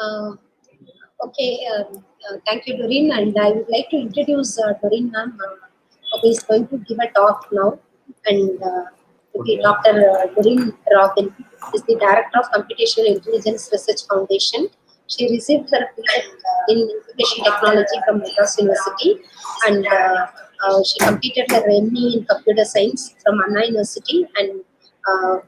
Uh, thank you, Doreen, and I would like to introduce Doreen ma'am, who is going to give a talk now. And Dr. Doreen Robin is the Director of Computational Intelligence Research Foundation. She received her Ph.D. in Information Technology from Madras University, and she completed her ME in Computer Science from Anna University, and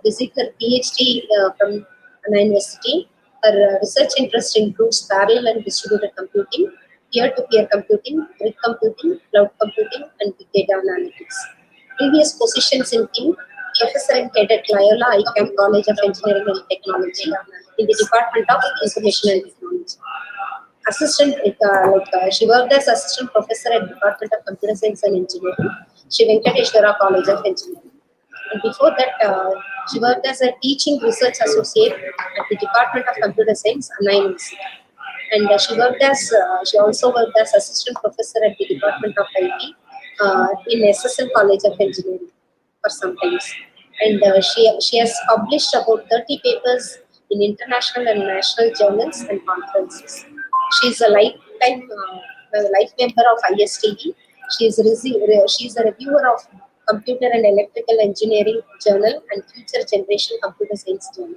received her Ph.D. From Anna University. Her research interest includes parallel and distributed computing, peer-to-peer computing, grid computing, cloud computing, and big data analytics. Previous positions include professor and head at Loyola ICAM College of Engineering and Technology in the Department of Information and Technology. She worked as assistant professor at Department of Computer Science and Engineering, Sri Venkateshwara College of Engineering. And before that, she worked as a teaching research associate at the Department of Computer Science, Anna University. And she also worked as assistant professor at the Department of IT in SSN College of Engineering for some times. And she has published about 30 papers in international and national journals and conferences. She is a life member of ISTE. She is a reviewer of Computer and Electrical Engineering Journal and Future Generation Computer Science Journal.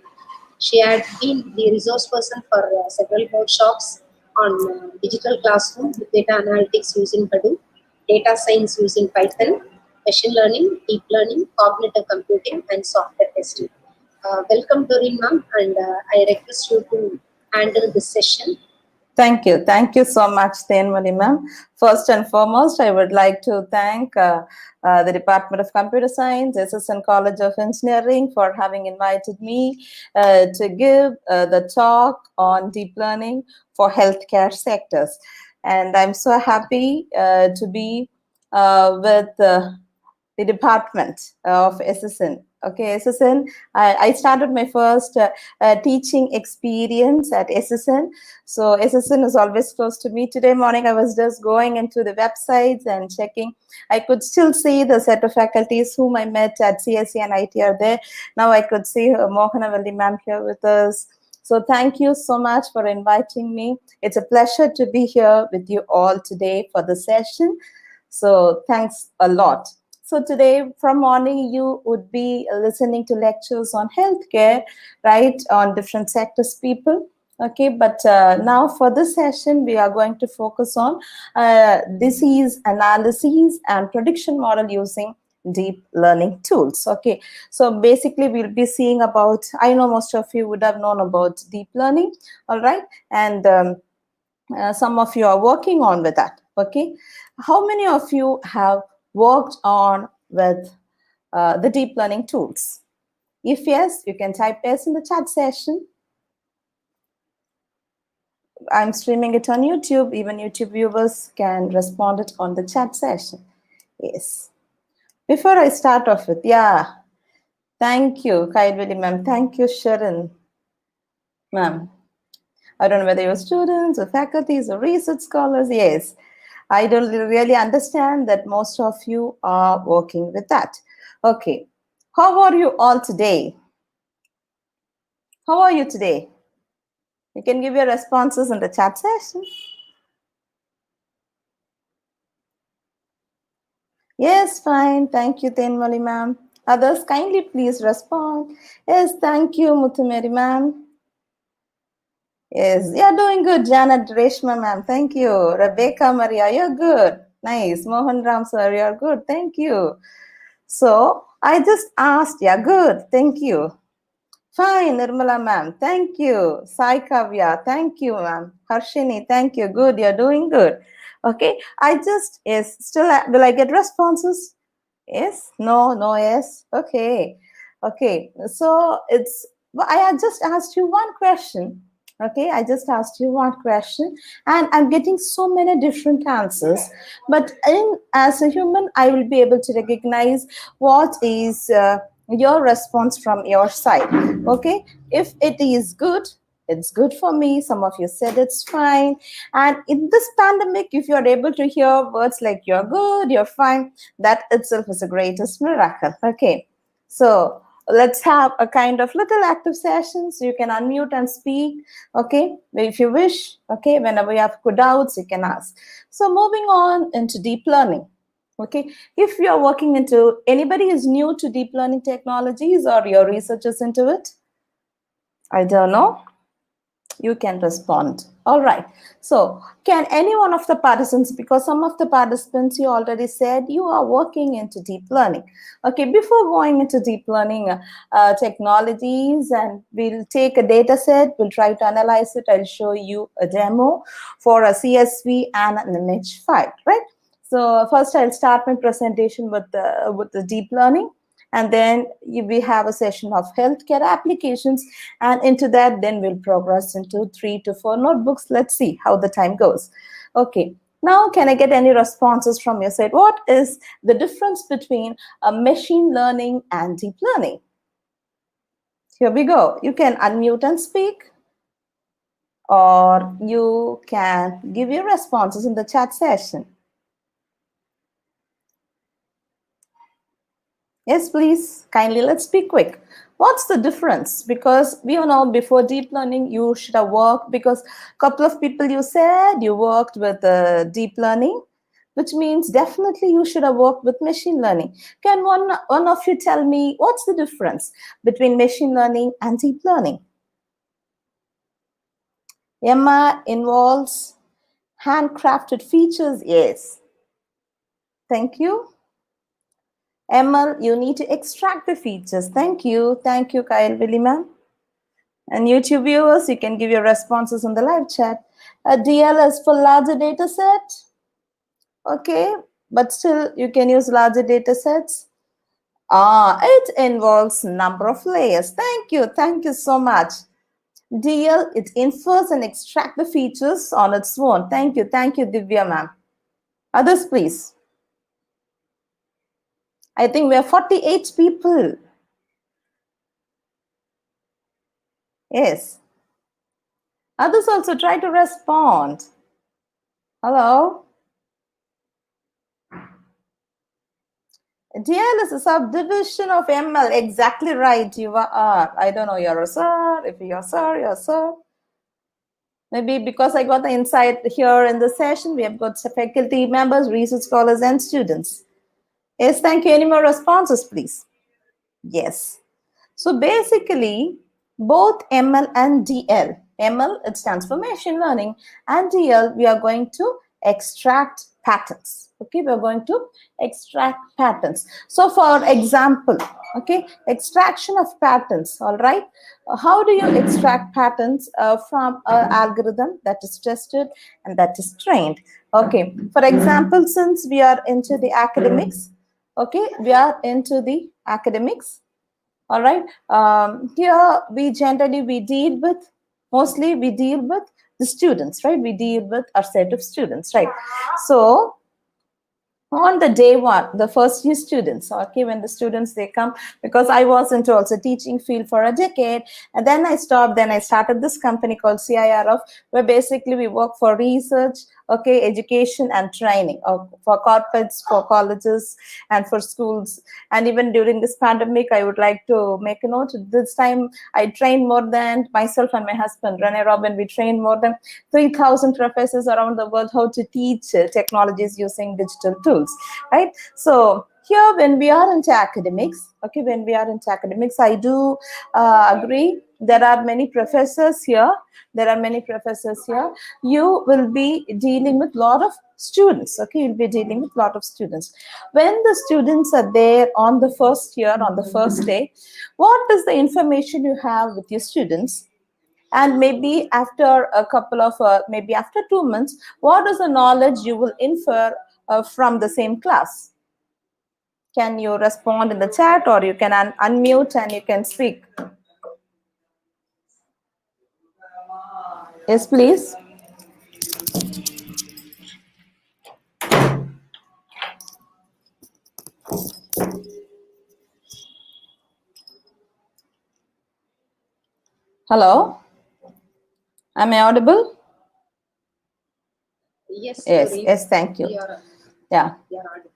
She had been the resource person for several workshops on digital classroom with data analytics using Hadoop, data science using Python, machine learning, deep learning, cognitive computing, and software testing. Welcome, Doreen ma'am, and I request you to handle this session. Thank you. Thank you so much, Tenmali ma'am. First and foremost, I would like to thank the Department of Computer Science, SSN College of Engineering for having invited me to give the talk on deep learning for healthcare sectors. And I'm so happy to be with the Department of SSN. Okay, SSN, I started my first teaching experience at SSN. So SSN is always close to me. Today morning, I was just going into the websites and checking. I could still see the set of faculties whom I met at CSE and IT are there. Now I could see Mohanavalli ma'am here with us. So thank you so much for inviting me. It's a pleasure to be here with you all today for the session. So thanks a lot. So today from morning, you would be listening to lectures on healthcare, right, on different sectors people. Okay, but now for this session, we are going to focus on disease analysis and prediction model using deep learning tools. Okay, so basically we'll be seeing about, I know most of you would have known about deep learning, all right, and some of you are working on with that. Okay, how many of you have worked on with the deep learning tools? If yes, you can type yes in the chat session. I'm streaming it on YouTube. Even YouTube viewers can respond it on the chat session. Yes. Before I start off with, yeah, thank you, Kaidvili ma'am. Thank you, Sharon ma'am. I don't know whether you're students or faculties or research scholars. Yes. I don't really understand that most of you are working with that. Okay, how are you all today? How are you today? You can give your responses in the chat session. Yes, fine. Thank you, Tenmali ma'am. Others, kindly please respond. Yes, thank you, Muthumeri ma'am. Yes, you're doing good, Janet Reshma ma'am. Thank you. Rebecca Maria, you're good. Nice. Mohan Ram sir, you're good. Thank you. So I just asked, yeah, good. Thank you. Fine, Nirmala ma'am. Thank you. Sai Kavya, thank you, ma'am. Harshini, thank you. Good, you're doing good. Okay, I just, yes, still, will I get responses? Yes, no, no, yes. Okay, okay. So it's, I had just asked you one question. Okay, I just asked you one question and I'm getting so many different answers. But as a human, I will be able to recognize what is your response from your side. Okay, if it is good, it's good for me. Some of you said it's fine. And in this pandemic, if you're able to hear words like you're good, you're fine, that itself is the greatest miracle. Okay, so let's have a kind of little active sessions. You can unmute and speak, okay, if you wish, okay, whenever you have good doubts, you can ask. So moving on into deep learning, okay, if you are working into, anybody is new to deep learning technologies or your researchers into it? I don't know. You can respond. All right. So can any one of the participants, because some of the participants you already said you are working into deep learning. Okay, before going into deep learning technologies, and we'll take a data set, we'll try to analyze it. I'll show you a demo for a CSV and an image file, right? So first I'll start my presentation with the deep learning. And then we have a session of healthcare applications, and into that then we'll progress into 3 to 4 notebooks. Let's see how the time goes. Okay, now can I get any responses from your side? What is the difference between machine learning and deep learning? Here we go. You can unmute and speak, or you can give your responses in the chat session. Yes, please. Kindly, let's be quick. What's the difference? Because we all know before deep learning, you should have worked, because a couple of people you said you worked with deep learning, which means definitely you should have worked with machine learning. Can one of you tell me what's the difference between machine learning and deep learning? Emma involves handcrafted features. Yes. Thank you. Emma, you need to extract the features. Thank you. Thank you, Kyle Willie, ma'am. And YouTube viewers, you can give your responses in the live chat. A DL is for larger data set. Okay, but still you can use larger data sets. It involves number of layers. Thank you so much. DL, it infers and extract the features on its own. Thank you, Divya ma'am. Others, please. I think we have 48 people. Yes. Others also try to respond. Hello. DL is a subdivision of ML. Exactly right. You are. I don't know. You're a sir. If you're a sir, you're a sir. Maybe because I got the insight here in the session, we have got faculty members, research scholars, and students. Yes, thank you. Any more responses, please? Yes. So basically, both ML and DL, ML, it stands for machine learning, and DL, we are going to extract patterns. Okay, we are going to extract patterns. So for example, okay, extraction of patterns, all right. How do you extract patterns from an algorithm that is tested and that is trained? Okay, for example, since we are into the academics, okay, we are into the academics. All right. Here we generally deal with, mostly we deal with the students, right? We deal with our set of students, right? So on the day one, the first year students, okay, when the students they come, because I was into also teaching field for a decade, and then I stopped, then I started this company called CIRF, where basically we work for research, okay, education and training, for corporates, for colleges, and for schools. And even during this pandemic, I would like to make a note, this time I trained more than, myself and my husband, Rene Robin, we trained more than 3,000 professors around the world how to teach technologies using digital tools. Right? So here when we are into academics, okay, when we are into academics, I do agree, there are many professors here, you will be dealing with a lot of students, okay, you'll be dealing with a lot of students. When the students are there on the first year, on the first day, what is the information you have with your students? And maybe after a couple of, maybe after 2 months, what is the knowledge you will infer from the same class? Can you respond in the chat, or you can unmute and you can speak? Yes, please. Hello? Am I audible? Yes, Yes, Doreen. yes, thank you. Yeah. We are audible.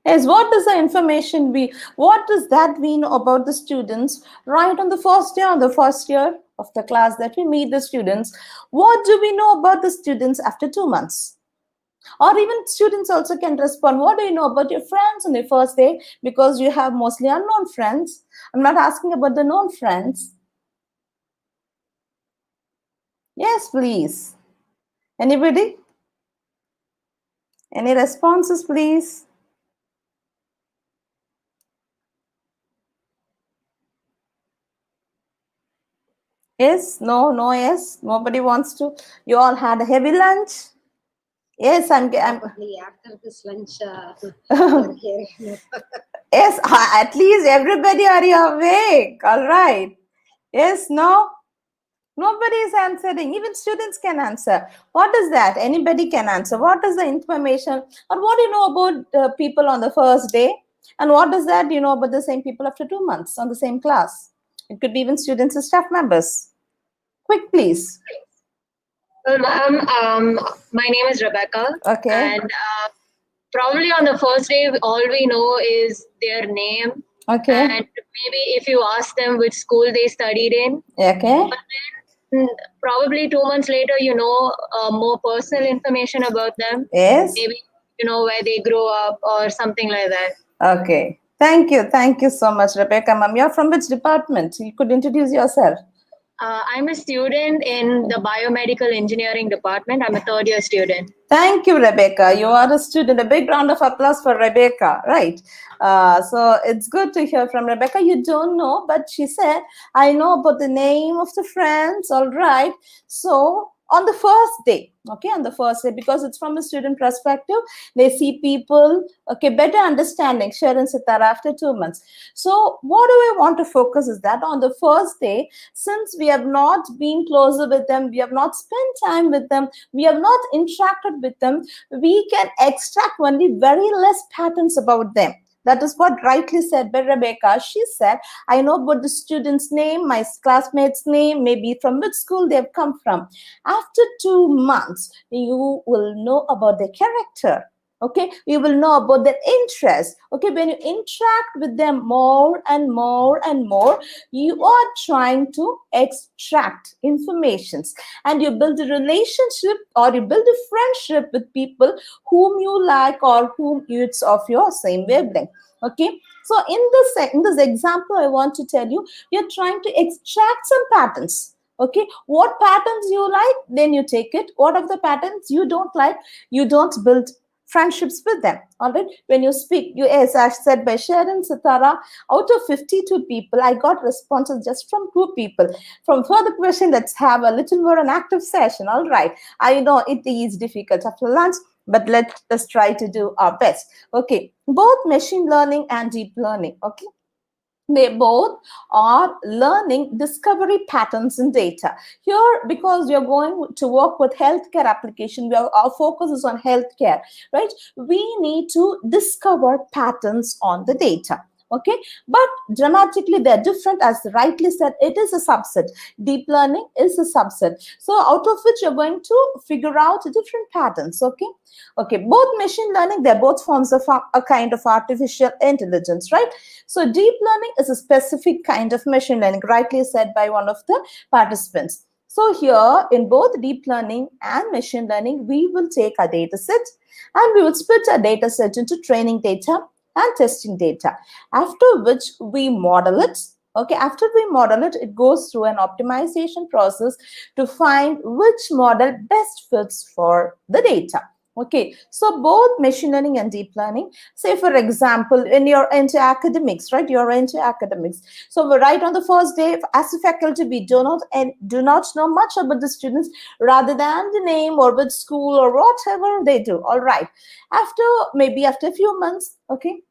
Yes, what is the information what does that mean about the students right on the first day, on the first year of the class that we meet the students? What do we know about the students after 2 months? Or even students also can respond. What do you know about your friends on the first day? Because you have mostly unknown friends. I'm not asking about the known friends. Yes, please. Anybody? Any responses, please? Yes, no, no, yes. Nobody wants to. You all had a heavy lunch. Yes, I'm Probably after this lunch, we're here. yes, at least everybody are you awake. All right. Yes, no. Nobody is answering. Even students can answer. What is that? Anybody can answer. What is the information? Or what do you know about people on the first day? And what is that you know about the same people after 2 months on the same class? It could be even students and staff members. Quick, please. Well, ma'am, my name is Rebecca, Okay. and probably on the first day, all we know is their name, Okay. and maybe if you ask them which school they studied in. Okay. But then, probably 2 months later, you know more personal information about them. Yes. Maybe you know where they grew up or something like that. Okay. Thank you. Thank you so much, Rebecca, ma'am. You're from which department? You could introduce yourself. I'm a student in the biomedical engineering department. I'm a third year student. Thank you, Rebecca. You are a student. A big round of applause for Rebecca. Right. So it's good to hear from Rebecca. You don't know, but she said, I know about the name of the friends. All right. So on the first day, okay, on the first day, because it's from a student perspective, they see people, okay, better understanding, Sharon and Sitara after 2 months. So what do we want to focus is that on the first day, since we have not been closer with them, we have not spent time with them, we have not interacted with them, we can extract only very less patterns about them. That is what rightly said by Rebecca. She said, I know about the student's name, my classmate's name, maybe from which school they've come from. After 2 months, you will know about their character. Okay, you will know about their interest. Okay, when you interact with them more and more and more, you are trying to extract informations, and you build a relationship or you build a friendship with people whom you like or whom it's of your same wavelength. Okay, so in this example, I want to tell you, you're trying to extract some patterns. Okay, what patterns you like, then you take it. What of the patterns you don't like, you don't build friendships with them. All right, when you speak, you, as I said by Sharon Sitara, out of 52 people, I got responses just from 2 people. From further question, let's have a little more an active session. All right, I know it is difficult after lunch, but let us try to do our best. Okay, both machine learning and deep learning, okay, they both are learning discovery patterns in data. Here, because we are going to work with healthcare application, our focus is on healthcare, right? We need to discover patterns on the data. Okay, but dramatically they're different. As rightly said, it is a subset. Deep learning is a subset. So out of which you're going to figure out different patterns. Okay, okay, both machine learning, they're both forms of a kind of artificial intelligence, right? So deep learning is a specific kind of machine learning, rightly said by one of the participants. So here in both deep learning and machine learning, we will take a data set and we will split our data set into training data and testing data, after which we model it. Okay, after we model it, it goes through an optimization process to find which model best fits for the data. Okay, so both machine learning and deep learning, say for example, when you're into academics, right, you're into academics. So we're right on the first day, as a faculty, we do not know much about the students rather than the name or which school or whatever they do. All right, maybe after a few months, okay,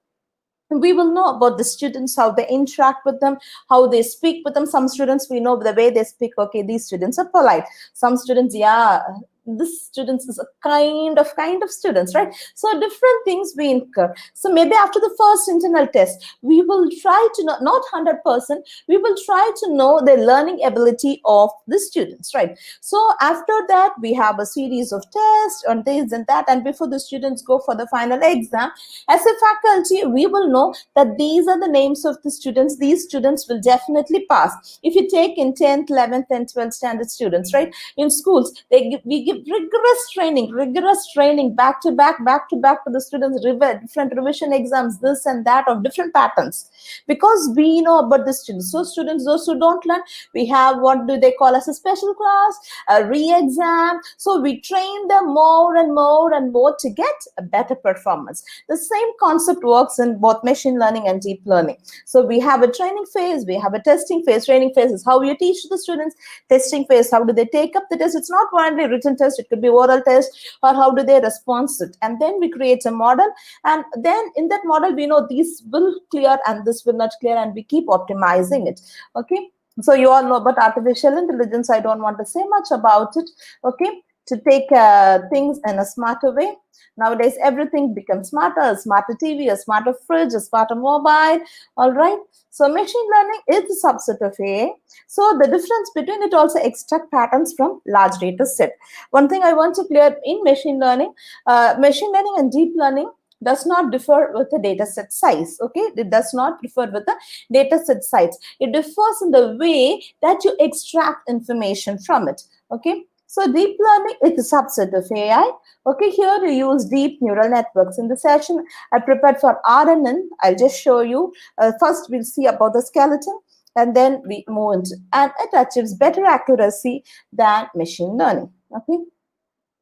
we will know about the students, how they interact with them, how they speak with them. Some students, we know the way they speak, okay, these students are polite. Some students, yeah, this students is a kind of students, right? So different things we incur. So maybe after the first internal test, we will try to know, not 100%, we will try to know the learning ability of the students, right? So after that, we have a series of tests on this and that, and before the students go for the final exam, as a faculty, we will know that these are the names of the students. These students will definitely pass. If you take in 10th, 11th, and 12th standard students, right? In schools, we give rigorous training back to back to the students, different revision exams, this and that of different patterns, because we know about the students. So students, those who don't learn, we have what do they call as a special class, a re-exam. So we train them more and more to get a better performance. The same concept works in both machine learning and deep learning. So we have a training phase, we have a testing phase. Training phase is how you teach the students. Testing phase, how do they take up the test? It's not only written test, it could be oral test, or how do they respond to it. And then we create a model, and then in that model we know these will clear and this will not clear, and we keep optimizing it. Okay, so you all know about artificial intelligence. I don't want to say much about it. Okay, to take things in a smarter way. Nowadays everything becomes smarter. A smarter TV, a smarter fridge, a smarter mobile. All right, so machine learning is a subset of AI. So the difference between it also extract patterns from large data set. One thing I want to clear in machine learning and deep learning does not differ with the data set size. Okay, it does not differ with the data set size. It differs in the way that you extract information from it. Okay, so deep learning is a subset of AI. Okay, here you use deep neural networks. In the session I prepared for RNN, I'll just show you. First we'll see about the skeleton, and then we move into, and it achieves better accuracy than machine learning. Okay,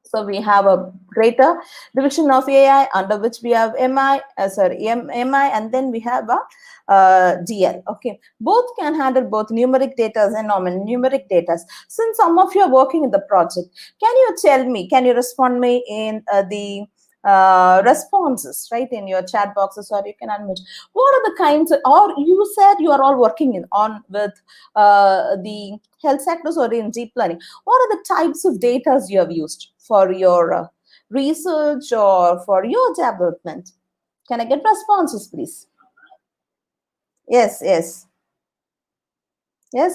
so we have a greater division of AI, under which we have MI, and then we have a DL. Okay, both can handle both numeric data and non-numeric data. Since some of you are working in the project, can you tell me, can you respond me in the responses, right, in your chat boxes, or you can unmute. What are the kinds of, or you said you are all working with the health sectors or in deep learning. What are the types of data you have used for your research or for your development? Can I get responses, please? Yes,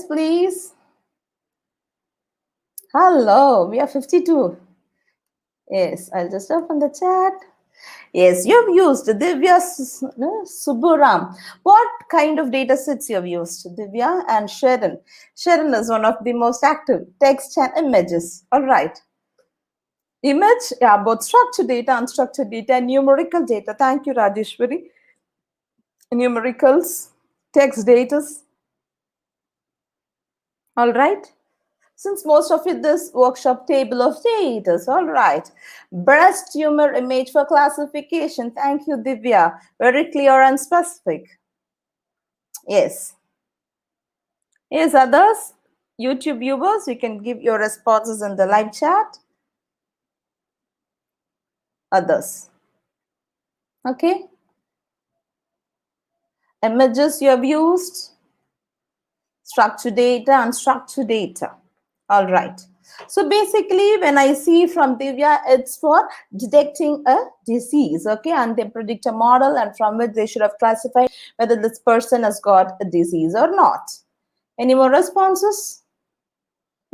please. Hello, we are 52. Yes, I'll just open the chat. Yes, you have used Divya Subburam. What kind of data sets you have used, Divya and Sharon? Sharon is one of the most active. Text and images. All right. Image, yeah, both structured data, unstructured data, numerical data. Thank you, Rajeshwari. Numericals, text data. All right. Since most of it this workshop, table of data. All right. Breast tumor image for classification. Thank you, Divya. Very clear and specific. Yes. Yes, others, YouTube viewers, you can give your responses in the live chat. Others. Okay. Images you have used. Structured data, unstructured data. All right. So basically, when I see from Divya, it's for detecting a disease, okay? And they predict a model, and from which they should have classified whether this person has got a disease or not. Any more responses?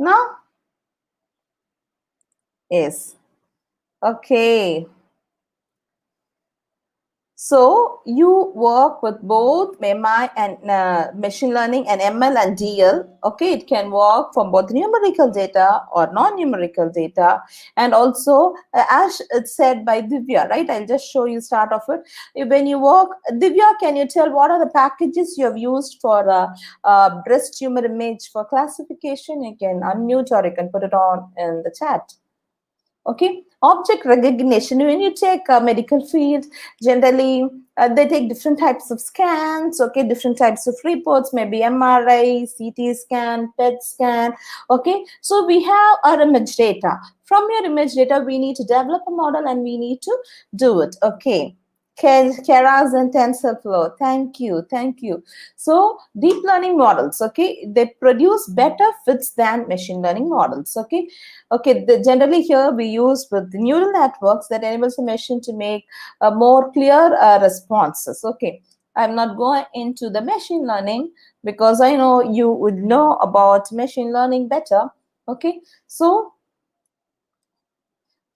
No? Yes. Okay. So you work with both MI and machine learning and ML and DL. Okay, it can work from both numerical data or non-numerical data. And also, as it's said by Divya, right? I'll just show you start off it. When you work, Divya, can you tell what are the packages you have used for breast tumor image for classification? You can unmute or you can put it on in the chat. Okay, object recognition. When you take a medical field, generally they take different types of scans, okay, different types of reports, maybe MRI, CT scan, PET scan. Okay, so we have our image data. From your image data, we need to develop a model and we need to do it. Okay, Keras and TensorFlow. Thank you, thank you. So deep learning models, okay, they produce better fits than machine learning models, okay. Okay, generally here we use with the neural networks that enables the machine to make more clear responses, okay. I'm not going into the machine learning because I know you would know about machine learning better, okay. So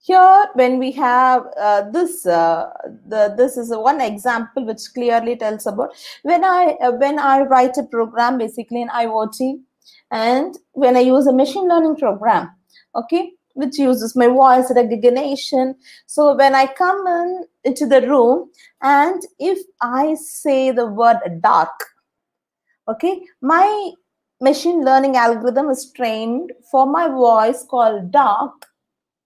here, when we have this is one example which clearly tells about when I write a program basically in IoT, and when I use a machine learning program, okay, which uses my voice recognition. So when I come into the room, and if I say the word dark, okay, my machine learning algorithm is trained for my voice called dark,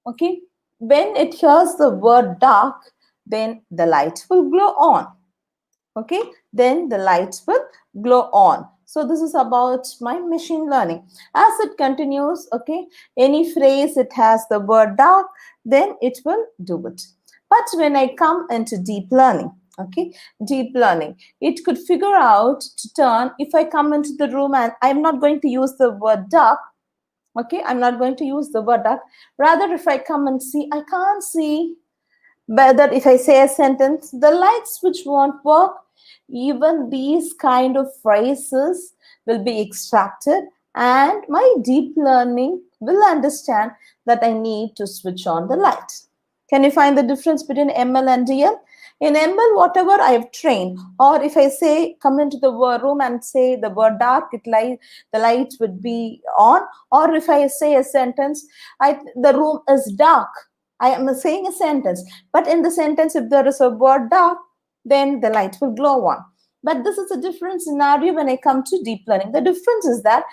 okay. When it hears the word dark, then the light will glow on, okay, then the lights will glow on. So this is about my machine learning. As it continues, okay, any phrase it has the word dark, then it will do it. But when I come into deep learning, okay, deep learning, it could figure out to turn, if I come into the room and I'm not going to use the word dark, okay, I'm not going to use the word dark. Rather, if I come and see, I can't see whether if I say a sentence, the light switch won't work. Even these kind of phrases will be extracted, and my deep learning will understand that I need to switch on the light. Can you find the difference between ML and DL? In ML, whatever I have trained, or if I say, come into the room and say the word dark, the light would be on. Or if I say a sentence, the room is dark, I am saying a sentence, but in the sentence, if there is a word dark, then the light will glow on. But this is a different scenario when I come to deep learning. The difference is that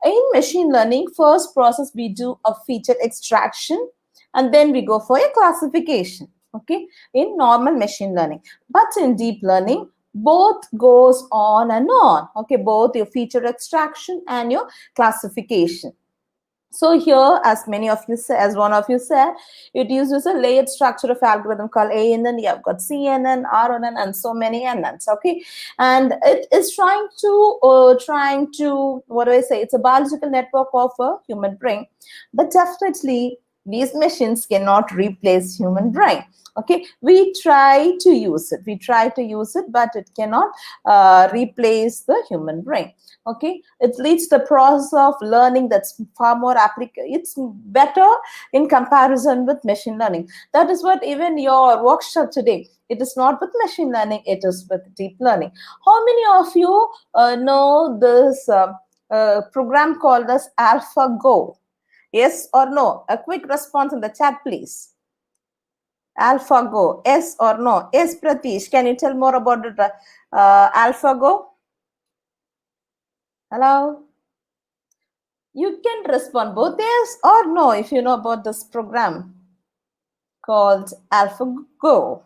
in machine learning, first process we do a feature extraction, and then we go for a classification, okay, in normal machine learning. But in deep learning, both goes on and on, okay, both your feature extraction and your classification. So here, as many of you say, as one of you said, it uses a layered structure of algorithm called ANN. You have got CNN, RNN, and so many NNs. Okay, and it is trying to what do I say? It's a biological network of a human brain, but definitely these machines cannot replace human brain. Okay, we try to use it, but it cannot replace the human brain. Okay, it leads the process of learning that's far more applicable. It's better in comparison with machine learning. That is what even your workshop today, it is not with machine learning, it is with deep learning. How many of you know this program called as AlphaGo? Yes or no? A quick response in the chat, please. AlphaGo, yes or no? Yes, Pratish, can you tell more about the AlphaGo? Hello? You can respond both yes or no if you know about this program called AlphaGo.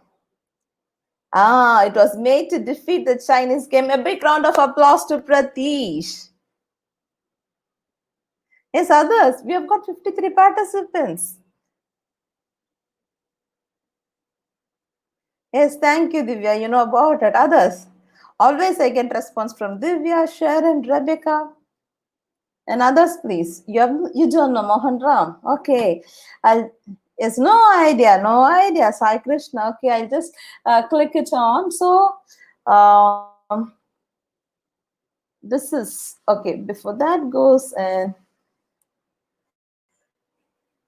It was made to defeat the Chinese game. A big round of applause to Pratish. Yes, others, we have got 53 participants. Yes, thank you, Divya. You know about it. Others, always I get response from Divya, Sharon, Rebecca. And others, please. You don't know Mohan Ram. Okay. Yes, no idea. Sai Krishna. Okay, I'll just click it on. So this is okay. Before that goes and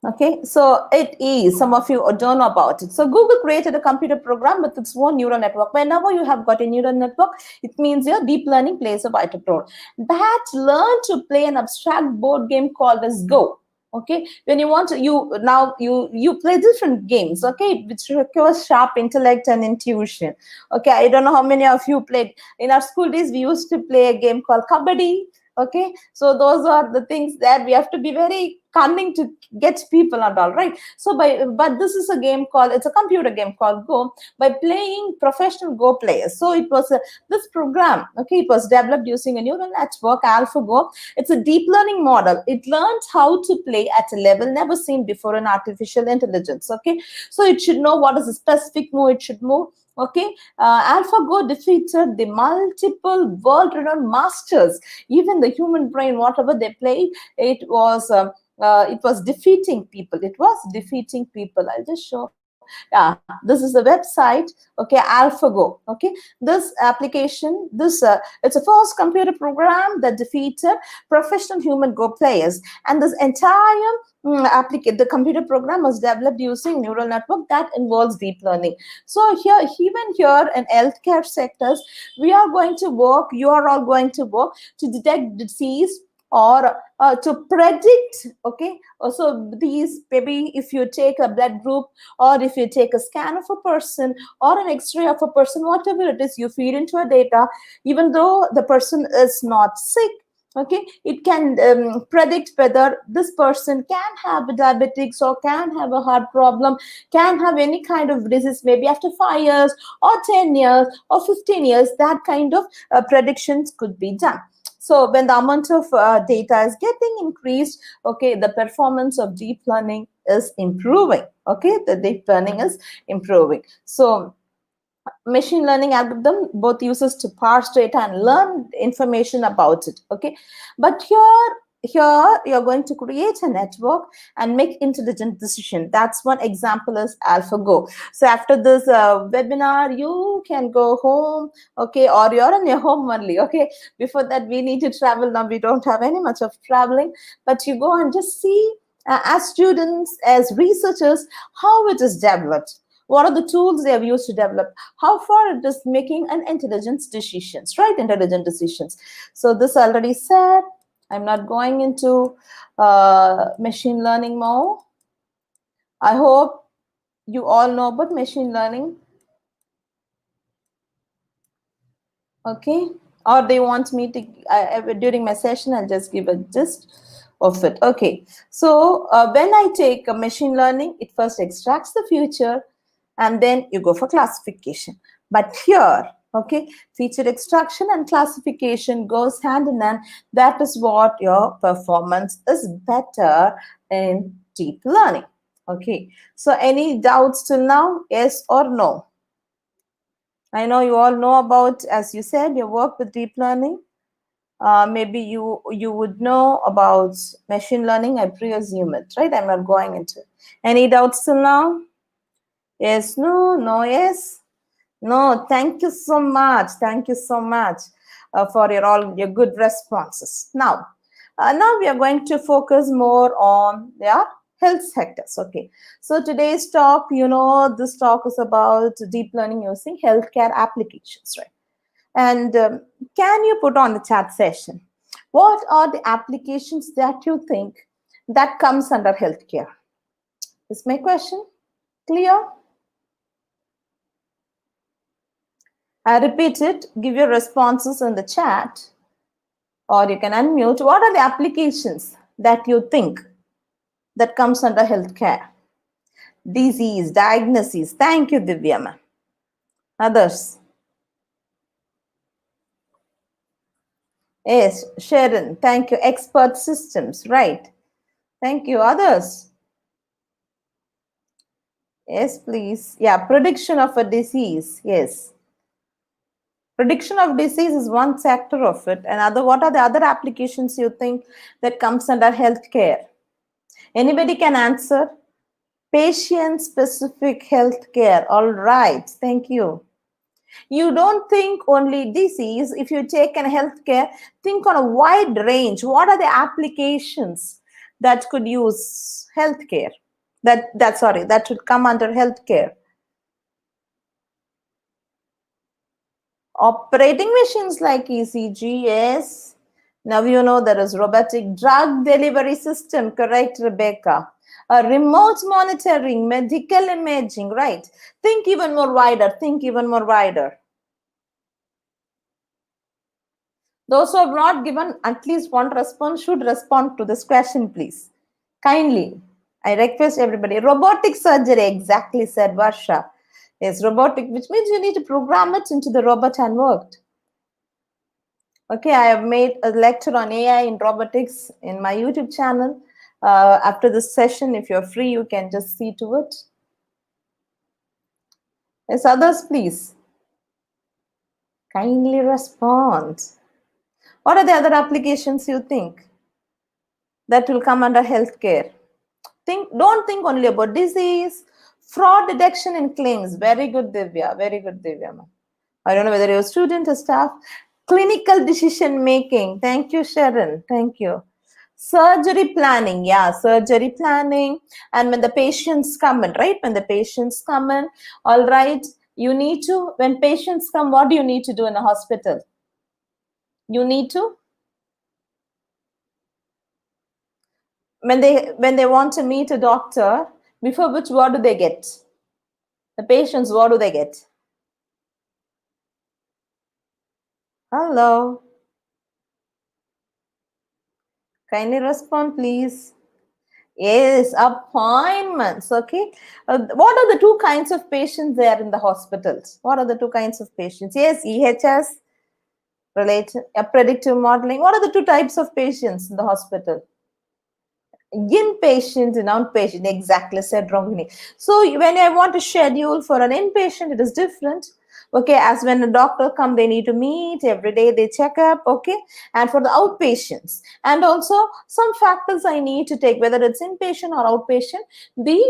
okay, so it is, some of you don't know about it. So Google created a computer program with its own neural network. Whenever you have got a neural network, it means your deep learning plays a vital role. That learned to play an abstract board game called as Go. Okay, when you want to, you play different games, okay, which requires sharp intellect and intuition. Okay, I don't know how many of you played. In our school days, we used to play a game called Kabaddi. Okay, so those are the things that we have to be very cunning to get people and all, right? So but this is a game called, it's a computer game called Go, by playing professional Go players. So it was this program, okay, it was developed using a neural network, AlphaGo. It's a deep learning model. It learned how to play at a level never seen before in artificial intelligence, okay? So it should know what is the specific move it should move. Okay, AlphaGo defeated the multiple world-renowned masters. Even the human brain, whatever they played, it was defeating people. It was defeating people. I'll just show. Yeah, this is the website. Okay, AlphaGo. Okay, this application, it's a first computer program that defeated professional human Go players, and this entire the computer program was developed using neural network that involves deep learning. So here, even here in healthcare sectors, we are going to work. You are all going to work to detect disease or to predict. Okay, so these, maybe if you take a blood group, or if you take a scan of a person or an x-ray of a person, whatever it is, you feed into a data, even though the person is not sick, okay, it can predict whether this person can have diabetics or can have a heart problem, can have any kind of disease, maybe after 5 years or 10 years or 15 years. That kind of predictions could be done. So when the amount of data is getting increased, okay, the performance of deep learning is improving. Okay, the deep learning is improving. So machine learning algorithm both uses to parse data and learn information about it. Okay, but here you're going to create a network and make intelligent decision. That's one example is AlphaGo. So after this webinar, you can go home, okay, or you're in your home only. Okay, before that we need to travel. Now we don't have any much of traveling, but you go and just see as students, as researchers, how it is developed. What are the tools they have used to develop? How far it is making an intelligent decisions, right? Intelligent decisions. So this already said. I'm not going into machine learning more. I hope you all know about machine learning. Okay. Or they want me to, during my session, I'll just give a gist of it. Okay. So when I take a machine learning, it first extracts the feature, and then you go for classification. But here, okay, feature extraction and classification goes hand in hand. That is what your performance is better in deep learning. Okay, so any doubts till now? Yes or no? I know you all know about, as you said, your work with deep learning. Maybe you would know about machine learning. I presume it, right? I'm not going into it. Any doubts till now? Yes, no, no, yes. No, thank you so much. Thank you so much for all your good responses. Now we are going to focus more on health sectors. Okay, so today's talk, this talk is about deep learning using healthcare applications, right? And can you put on the chat session, what are the applications that you think that comes under healthcare? Is my question clear? I repeat it, give your responses in the chat, or you can unmute. What are the applications that you think that comes under healthcare? Disease, diagnosis. Thank you, Divya. Others? Yes, Sharon, thank you. Expert systems, right? Thank you. Others? Yes, please. Yeah, prediction of a disease. Yes. Prediction of disease is one sector of it. And what are the other applications you think that comes under healthcare? Anybody can answer? Patient-specific healthcare. All right. Thank you. You don't think only disease. If you take an healthcare, think on a wide range. What are the applications that could use healthcare? That should come under healthcare. Operating machines like ECG, yes. Now you know there is robotic drug delivery system, correct, Rebecca? Remote monitoring, medical imaging, right? Think even more wider, think even more wider. Those who have not given at least one response should respond to this question, please. Kindly, I request everybody. Robotic surgery, exactly said Varsha. Yes, robotic, which means you need to program it into the robot and worked. Okay, I have made a lecture on AI in robotics in my YouTube channel. After this session, if you're free, you can just see to it. Yes, others, please. Kindly respond. What are the other applications you think that will come under healthcare? Don't think only about disease, fraud detection and claims. Very good, Divya. Very good, Divya. I don't know whether you're a student or staff. Clinical decision making. Thank you, Sharon. Thank you. Surgery planning. Yeah, surgery planning. And when the patients come in, right? When the patients come in, all right, you need to, when patients come, what do you need to do in a hospital? You need to, when they want to meet a doctor, before which, what do they get? The patients, what do they get? Hello. Kindly respond, please. Yes, appointments. Okay. What are the two kinds of patients there in the hospitals? What are the two kinds of patients? Yes, EHS, related, predictive modeling. What are the two types of patients in the hospital? Inpatient and outpatient, exactly said Rohini. So when I want to schedule for an inpatient, it is different. Okay, as when a doctor come, they need to meet every day, they check up. Okay, and for the outpatients, and also some factors I need to take, whether it's inpatient or outpatient, the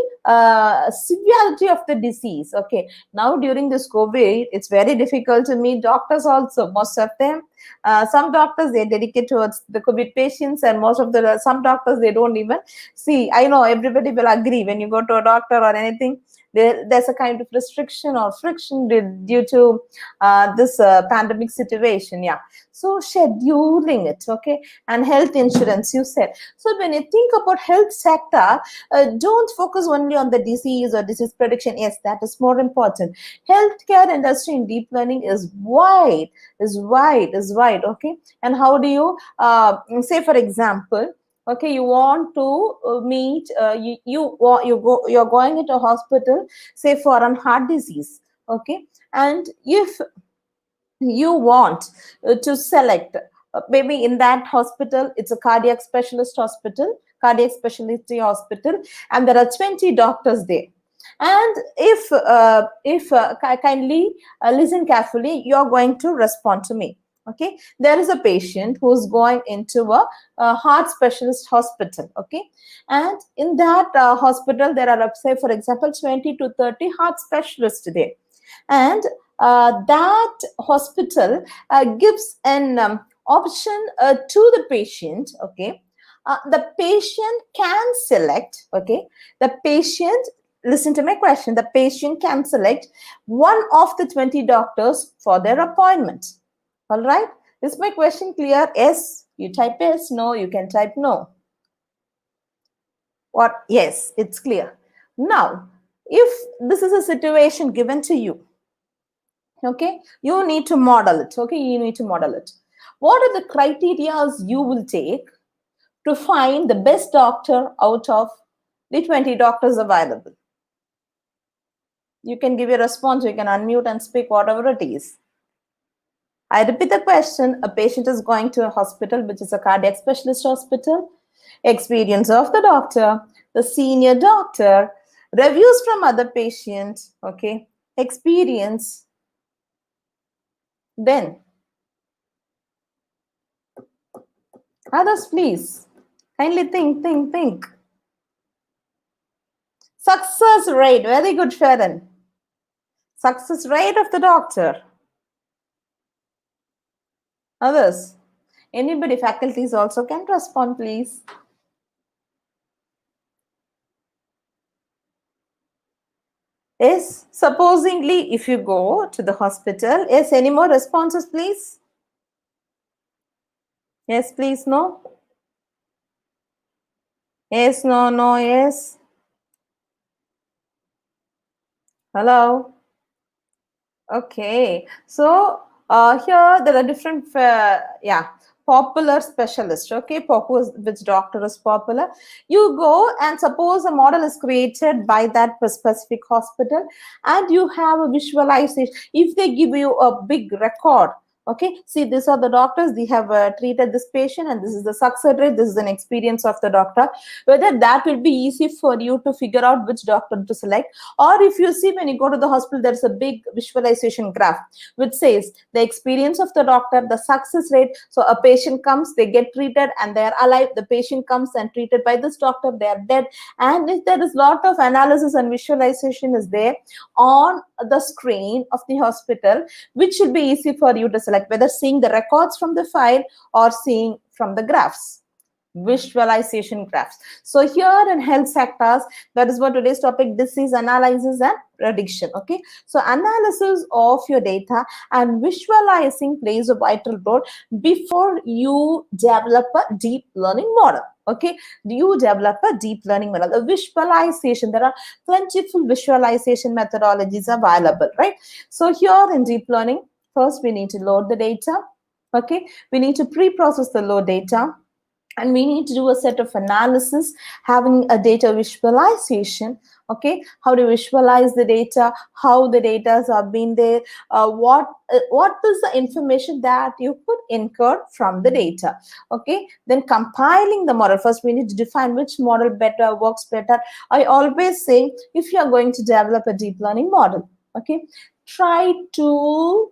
severity of the disease. Okay, now during this COVID, it's very difficult to meet doctors also, most of them. Some doctors, they dedicate towards the COVID patients, and most of the some doctors, they don't even see. I know everybody will agree, when you go to a doctor or anything, there's a kind of restriction or friction due to this pandemic situation. Yeah, so scheduling it. Okay, and health insurance, you said. So when you think about health sector, don't focus only on the disease or disease prediction. Yes, that is more important. Healthcare industry in deep learning is wide, okay. And how do you say, for example, okay, you want to meet you're going into a hospital, say for an heart disease. Okay, and if you want to select, maybe in that hospital, it's a cardiac specialist hospital, cardiac specialty hospital, and there are 20 doctors there. And if kindly listen carefully, you're going to respond to me. Okay, there is a patient who's going into a heart specialist hospital. Okay, and in that hospital, there are, say for example, 20 to 30 heart specialists there. And that hospital gives an option to the patient. Okay, the patient can select. Okay, the patient, listen to my question, the patient can select one of the 20 doctors for their appointment. All right, is my question clear? Yes, you type yes. No, you can type no. What? Yes, it's clear. Now, if this is a situation given to you, okay, you need to model it. Okay, you need to model it. What are the criteria you will take to find the best doctor out of the 20 doctors available? You can give your response, you can unmute and speak whatever it is. I repeat the question. A patient is going to a hospital, which is a cardiac specialist hospital. Experience of the doctor, the senior doctor, reviews from other patients, okay, experience. Then others, please kindly think. Success rate, very good, Sharon. Success rate of the doctor. Others, anybody, faculties also can respond, please. Yes, supposingly, if you go to the hospital, yes, any more responses, please? Yes, please, no? Yes, no, no, yes. Hello? Okay, so here there are different, popular specialist, okay, which doctor is popular. You go and suppose a model is created by that specific hospital, and you have a visualization. If they give you a big record, okay, see, these are the doctors, they have treated this patient, and this is the success rate, this is an experience of the doctor, whether that will be easy for you to figure out which doctor to select. Or if you see, when you go to the hospital, there's a big visualization graph which says the experience of the doctor, the success rate. So a patient comes, they get treated, and they are alive. The patient comes and treated by this doctor, they are dead. And if there is lot of analysis and visualization is there on the screen of the hospital, which should be easy for you to select, whether seeing the records from the file or seeing from the graphs, visualization graphs. So here in health sectors, that is what today's topic, disease analysis and prediction. Okay, so analysis of your data and visualizing plays a vital role before you develop a deep learning model. Okay, you develop a deep learning model. A visualization, there are plentiful visualization methodologies available, right? So here in deep learning, first we need to load the data. Okay, we need to pre-process the load data, and we need to do a set of analysis, having a data visualization. Okay, how to visualize the data, how the data have been there, what is the information that you could infer from the data. Okay, then compiling the model. First we need to define which model better works better. I always say, if you are going to develop a deep learning model, okay, try to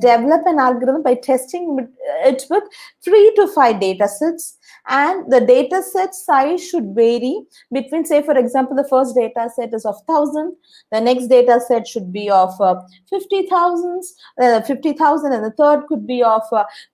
develop an algorithm by testing it with 3 to 5 data sets, and the data set size should vary between, say for example, the first data set is of 1,000, the next data set should be of 50,000, and the third could be of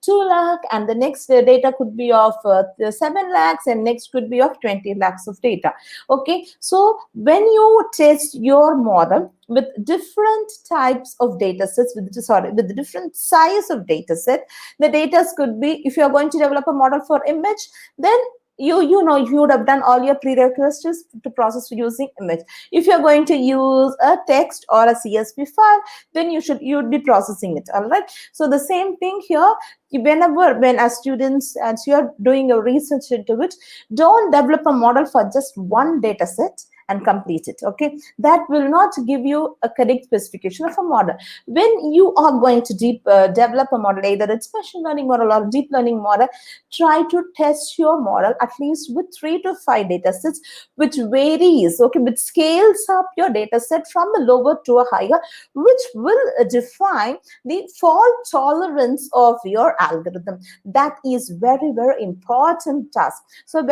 2 lakh, and the next data could be of 7 lakhs, and next could be of 20 lakhs of data. Okay, so when you test your model with different types of data sets, with different size of data set, the data could be, if you are going to develop a model for image, then you know, you would have done all your prerequisites to process using image. If you're going to use a text or a CSV file, then you would be processing it. All right, so the same thing here. When as students, as you're doing a research into it, don't develop a model for just one data set and complete it. Okay, that will not give you a correct specification of a model. When you are going to develop a model, either it's machine learning model or deep learning model, try to test your model at least with 3 to 5 data sets, which varies, okay, which scales up your data set from a lower to a higher, which will define the fault tolerance of your algorithm. That is very, very important task. So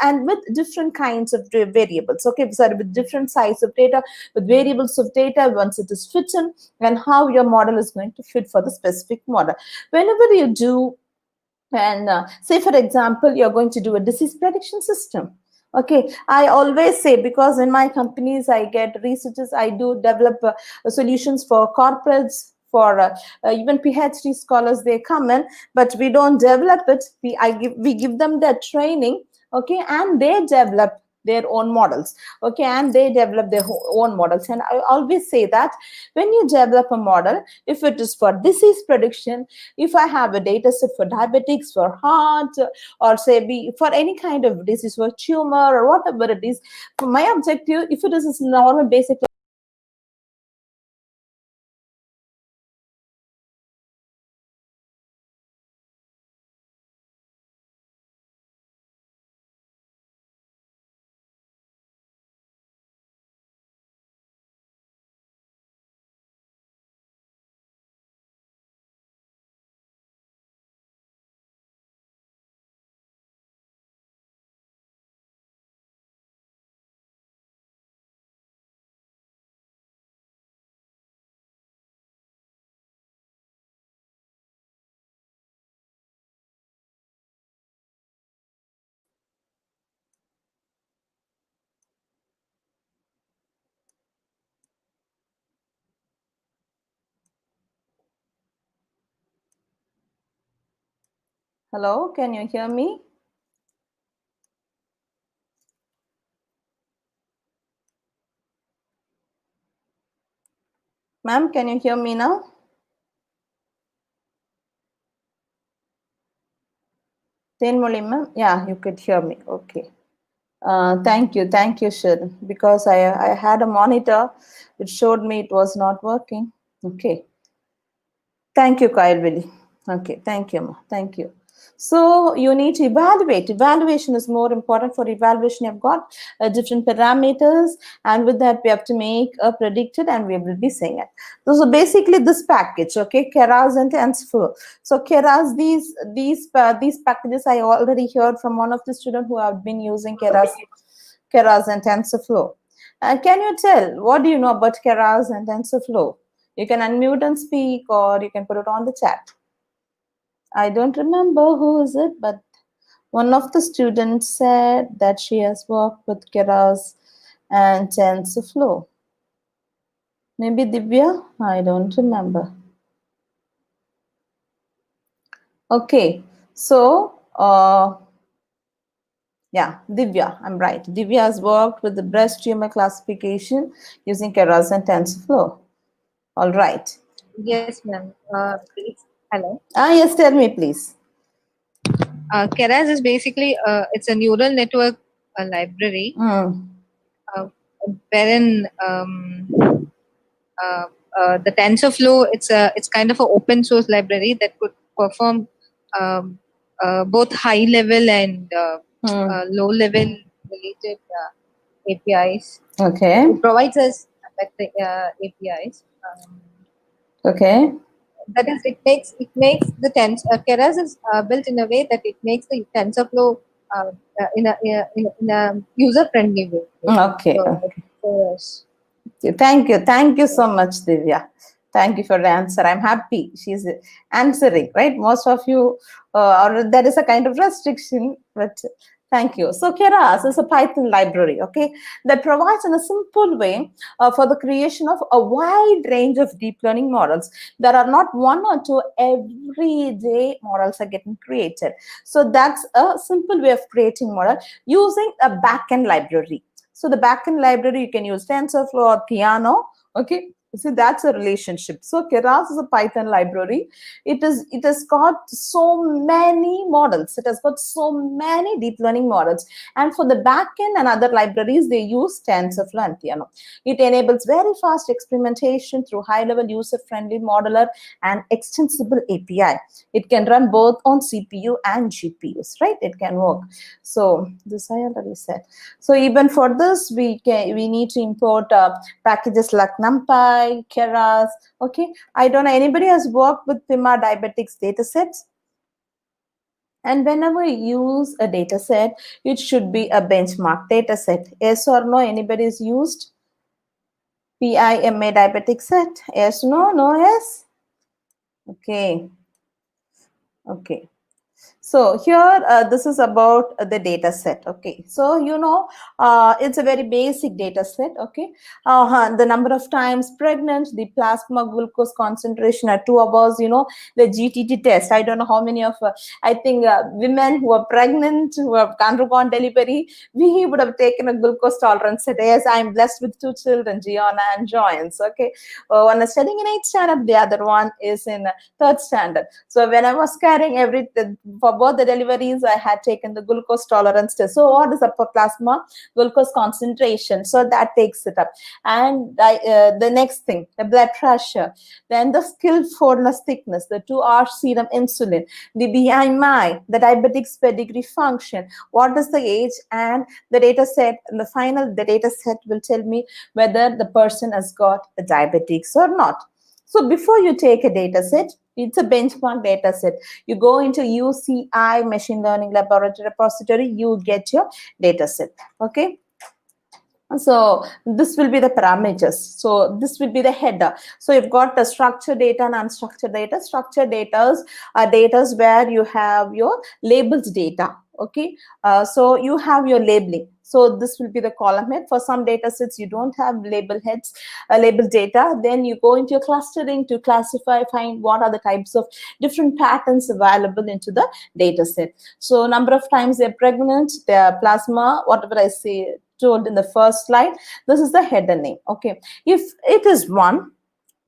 and with different kinds of variables, okay, sorry, with different size of data, with variables of data, once it is fitting, and how your model is going to fit for the specific model. Whenever you do, and say for example, you're going to do a disease prediction system. Okay, I always say, because in my companies I get researchers, I do develop solutions for corporates, for even PhD scholars, they come in, but we don't develop it. We give them the training, okay, and they develop their own models, okay, and they develop their own models. And I always say that when you develop a model, if it is for disease prediction, if I have a data set for diabetics, for heart, or say for any kind of disease, for tumor or whatever it is, for my objective, if it is a normal basic. Hello, can you hear me? Ma'am, can you hear me now? Tenmoli ma'am, yeah, you could hear me. Okay. Thank you, Sharon. Because I had a monitor which showed me it was not working. Okay. Thank you, Kyle Willy. Okay, thank you, Ma. Thank you. So you need to evaluate. Evaluation is more important. For evaluation, you've got different parameters, and with that, we have to make a predicted, and we will be saying it. So basically, this package, okay, Keras and TensorFlow. So Keras, these packages I already heard from one of the students who have been using Keras and TensorFlow. Can you tell what do you know about Keras and TensorFlow? You can unmute and speak, or you can put it on the chat. I don't remember who is it, but one of the students said that she has worked with Keras and TensorFlow. Maybe Divya? I don't remember. Okay, so yeah, Divya, I'm right. Divya has worked with the breast tumor classification using Keras and TensorFlow. All right. Yes, ma'am. Please. Hello. Yes, tell me, please. Keras is basically it's a neural network library Mm. uh, wherein the TensorFlow it's kind of an open source library that could perform both high level and low level related APIs. Okay. It provides us the APIs. Okay. That is, it makes the Keras is built in a way that it makes the TensorFlow in a user friendly way. Okay. For us. Thank you. Thank you so much, Divya. Thank you for the answer. I'm happy she's answering, right? Most of you, or there is a kind of restriction, but thank you. So Keras is a Python library, okay, that provides in a simple way for the creation of a wide range of deep learning models. There are not one or two everyday models are getting created. So that's a simple way of creating model using a backend library. So the backend library, you can use TensorFlow or Theano. Okay, so that's a relationship. So Keras is a Python library. It has got so many models. It has got so many deep learning models. And for the backend and other libraries, they use TensorFlow and Theano. It enables very fast experimentation through high-level user-friendly modular and extensible API. It can run both on CPU and GPUs, right? It can work. So this I already said. So even for this, we need to import packages like NumPy, Keras. Okay, I don't know, anybody has worked with PIMA diabetics datasets? And whenever you use a dataset, it should be a benchmark dataset. Yes or no? Anybody has used PIMA diabetic set? Yes, no, no, yes. Okay. Okay. So here, this is about the data set. Okay, so it's a very basic data set. Okay, the number of times pregnant, the plasma glucose concentration at 2 hours. The GTT test. I don't know how many of I think women who are pregnant, who have undergone delivery, we would have taken a glucose tolerance test. Yes, I'm blessed with 2 children, Gianna and Joyance. Okay, one is studying in 8th standard, the other one is in 3rd standard. So when I was carrying for both the deliveries, I had taken the glucose tolerance test. So what is the plasma glucose concentration? So that takes it up. And the next thing, the blood pressure, then the skillfulness thickness, the 2-hour serum insulin, the BMI, the diabetic pedigree function, what is the age, and the data set. And the data set will tell me whether the person has got a diabetics or not. So before you take a data set, it's a benchmark data set. You go into UCI Machine Learning Laboratory Repository, you get your data set. Okay. So this will be the parameters. So this will be the header. So you've got the structured data and unstructured data. Structured data are data where you have your labels data. Okay, so you have your labeling. So this will be the column head. For some data sets, you don't have label heads, label data. Then you go into your clustering to classify, find what are the types of different patterns available into the data set. So number of times they're pregnant, their plasma, whatever I say, told in the first slide, this is the header name. Okay, if it is 1,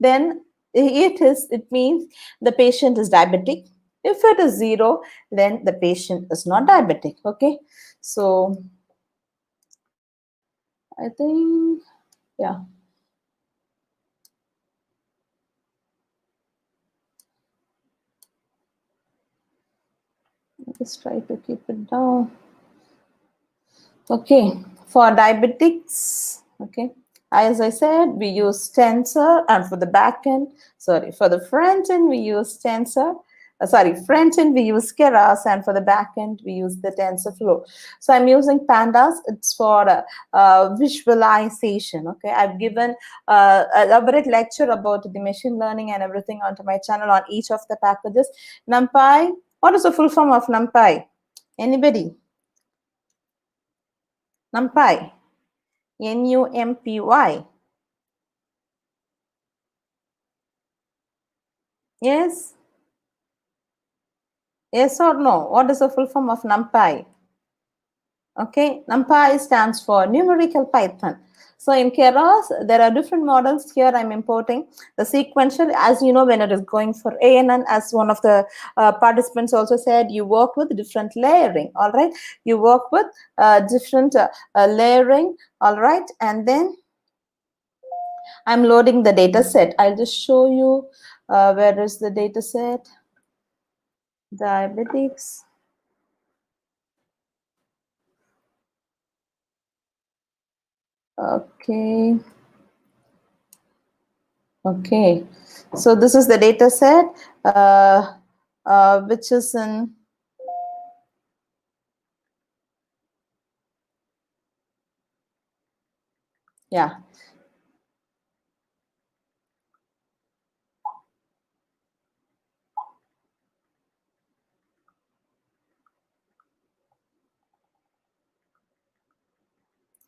then it means the patient is diabetic. If it is 0, then the patient is not diabetic. Okay, so I think, yeah. Just try to keep it down. Okay, for diabetics, okay, as I said, we use tensor, and for the back end, sorry, for the front end, we use tensor. Front end we use Keras, and for the back end we use the TensorFlow. So I'm using Pandas. It's for visualization. Okay, I've given elaborate lecture about the machine learning and everything onto my channel on each of the packages. NumPy. What is the full form of NumPy? Anybody? NumPy. NUMPY. Yes? Yes or no? What is the full form of NumPy? Okay, NumPy stands for numerical Python. So in Keras, there are different models. Here I'm importing the sequential. As you know, when it is going for ANN, as one of the participants also said, you work with different layering, all right? You work with different layering, all right? And then I'm loading the data set. I'll just show you where is the data set. Diabetics. Okay. Okay. So this is the data set, which is in, yeah.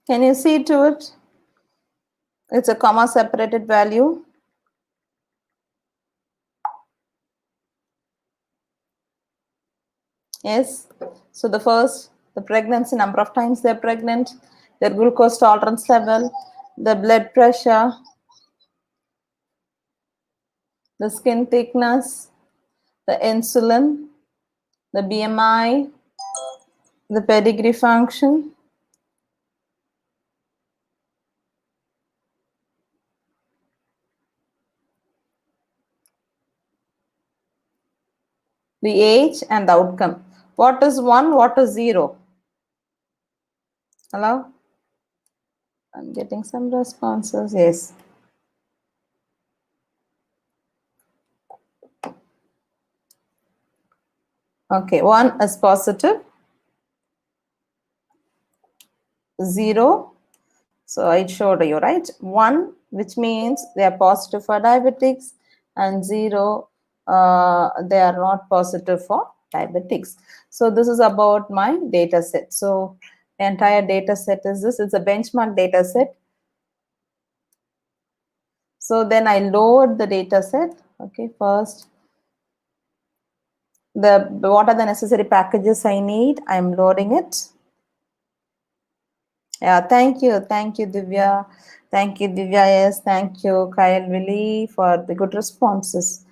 Can you see to it? It's a comma separated value. Yes. So the first, the pregnancy, number of times they're pregnant, their glucose tolerance level, the blood pressure, the skin thickness, the insulin, the BMI, the pedigree function, the age, and the outcome. What is 1? What is 0? Hello? I'm getting some responses. Yes. Okay, 1 is positive, 0. So I showed you, right? 1, which means they are positive for diabetics, and 0, they are not positive for diabetics. So this is about my data set. So the entire data set is this. It's a benchmark data set. So then I load the data set. Okay, first, what are the necessary packages I need? I'm loading it. Yeah, thank you, Divya. Thank you, Divya. Yes, thank you, Kyle Willie, for the good responses.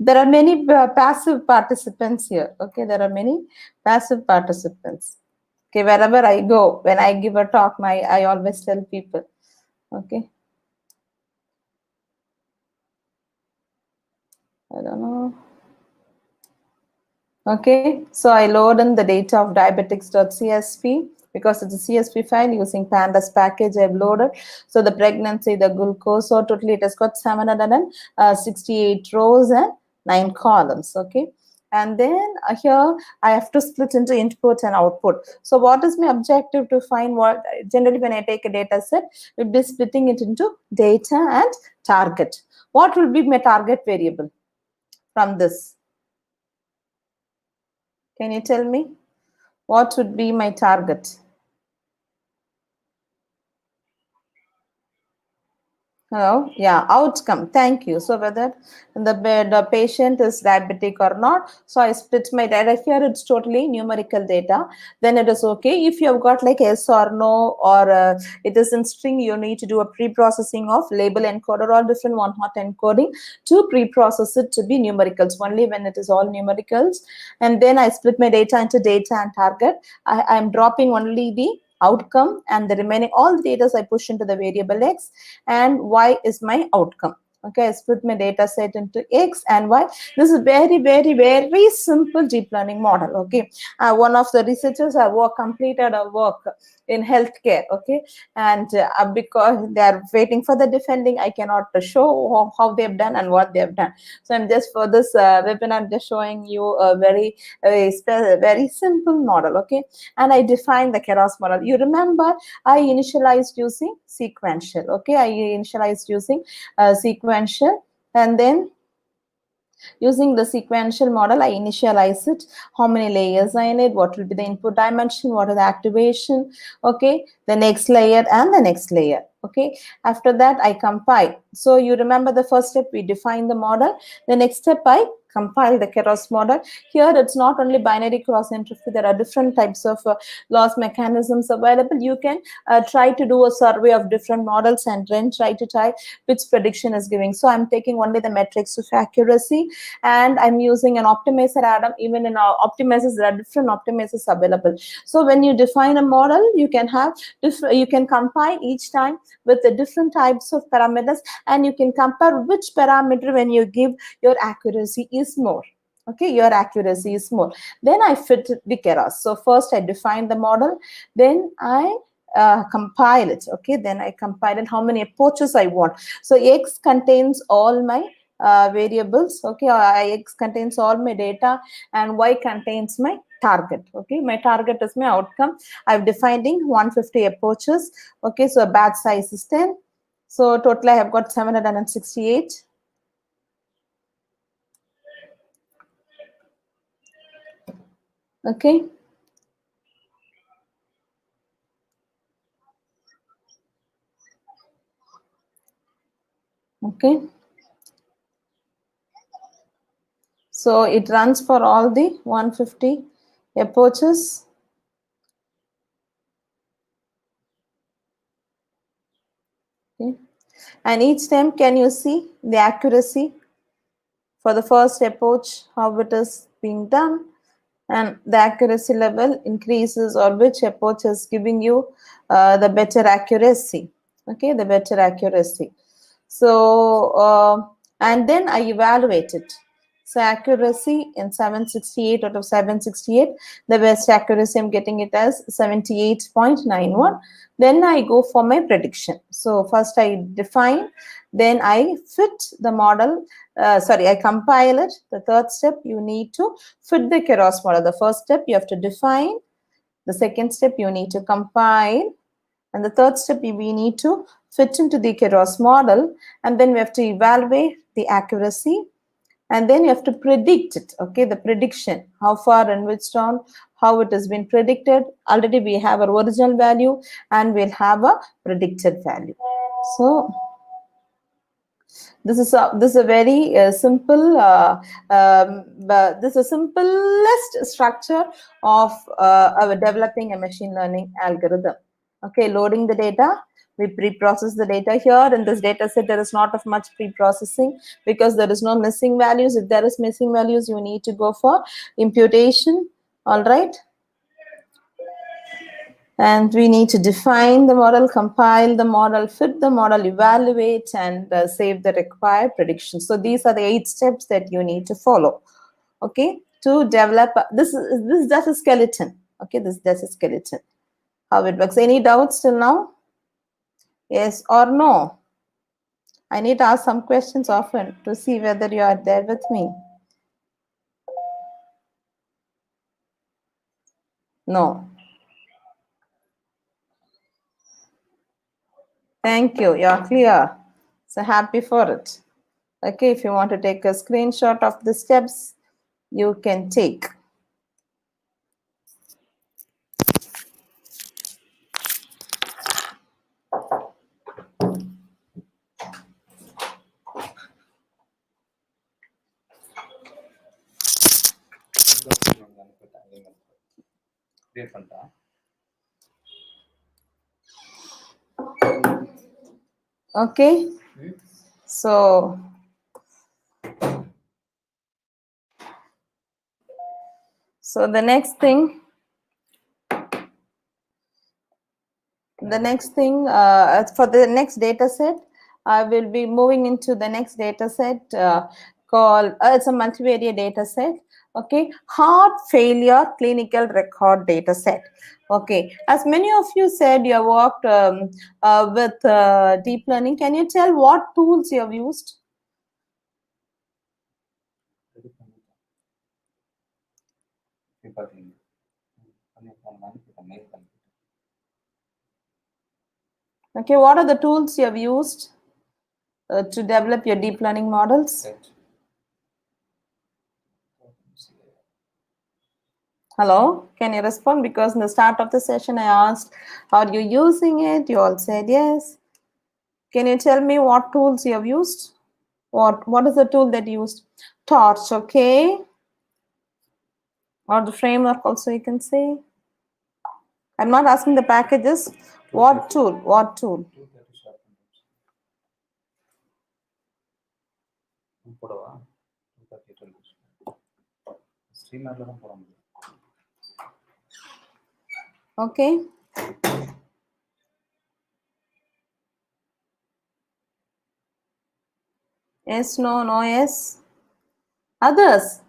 There are many passive participants here. Okay, there are many passive participants. Okay, wherever I go, when I give a talk, I always tell people. Okay, I don't know. Okay, so I load in the data of diabetics.csv because it's a CSV file using pandas package I've loaded. So the pregnancy, the glucose, so totally it has got 768 rows and 9 columns. Okay, and then here I have to split into input and output. So what is my objective? To find what generally when I take a data set, we'll be splitting it into data and target. What will be my target variable from this? Can you tell me? What would be my target? Hello, yeah, outcome. Thank you. So whether the patient is diabetic or not, so I split my data here. It's totally numerical data. Then it is okay. If you have got like yes or no, or it is in string, you need to do a pre-processing of label encoder or different one-hot encoding to pre-process it to be numericals. Only when it is all numericals, and then I split my data into data and target. I am dropping only the outcome, and the remaining all the data I push into the variable X, and Y is my outcome. Okay, I split my data set into X and Y. This is very simple deep learning model. Okay, one of the researchers completed a work in healthcare. Okay, and because they are waiting for the defending, I cannot show how they have done and what they have done. So I'm just for this webinar just showing you a very simple model. Okay, and I define the Keras model. You remember I initialized using sequential. Okay, I initialized using sequential, and then using the sequential model, I initialize it, how many layers I need, what will be the input dimension, what is the activation, okay, the next layer and the next layer. Okay, after that I compile. So you remember the first step, we define the model. The next step, I compile the Keras model. Here it's not only binary cross entropy, there are different types of loss mechanisms available. You can try to do a survey of different models and then try to type which prediction is giving. So I'm taking only the metrics of accuracy, and I'm using an optimizer atom. Even in our optimizers, there are different optimizers available. So when you define a model, you can have you can compile each time with the different types of parameters, and you can compare which parameter when you give your accuracy is more. Okay, your accuracy is more. Then I fit the Keras. So first I define the model, then I compile it. Okay, then I compile it, how many approaches I want. So X contains all my variables. Okay, X contains all my data, and Y contains my target. Okay, my target is my outcome. I've defining 150 approaches. Okay, so batch size is 10. So total I have got 768. Okay. Okay. So it runs for all the 150 approaches. Okay. And each time, can you see the accuracy for the first approach, how it is being done, and the accuracy level increases, or which approach is giving you the better accuracy. Okay, the better accuracy. So and then I evaluate it. So accuracy in 768 out of 768, the best accuracy I'm getting it as 78.91. Then I go for my prediction. So first I define, then I fit the model. I compile it. The third step, you need to fit the Keras model. The first step, you have to define. The second step, you need to compile. And the third step, we need to fit into the Keras model. And then we have to evaluate the accuracy. And then you have to predict it. Okay, the prediction, how far in which round, how it has been predicted. Already we have our original value, and we'll have a predicted value. So this is a very simple this is a simplest structure of developing a machine learning algorithm. Okay, loading the data, we pre-process the data. Here in this data set, there is not of much pre-processing because there is no missing values. If there is missing values, you need to go for imputation. All right. And we need to define the model, compile the model, fit the model, evaluate, and save the required predictions. So these are the 8 steps that you need to follow. Okay, to develop this is just a skeleton. Okay, this is just a skeleton. How it works. Any doubts till now? Yes or no? I need to ask some questions often to see whether you are there with me. No. Thank you. You're clear. So happy for it. Okay, if you want to take a screenshot of the steps, you can take. Okay, so the next thing, for the next data set, I will be moving into the next data set called, it's a multivariate data set. Okay, heart failure clinical record data set. Okay, as many of you said, you have worked with deep learning. Can you tell what tools you have used? Okay, what are the tools you have used to develop your deep learning models? Hello, can you respond? Because in the start of the session, I asked, are you using it? You all said yes. Can you tell me what tools you have used? What is the tool that you used? Torch, okay. Or the framework also you can say. I'm not asking the packages. What tool? What tool? Okay. Yes, no, no, yes. Others.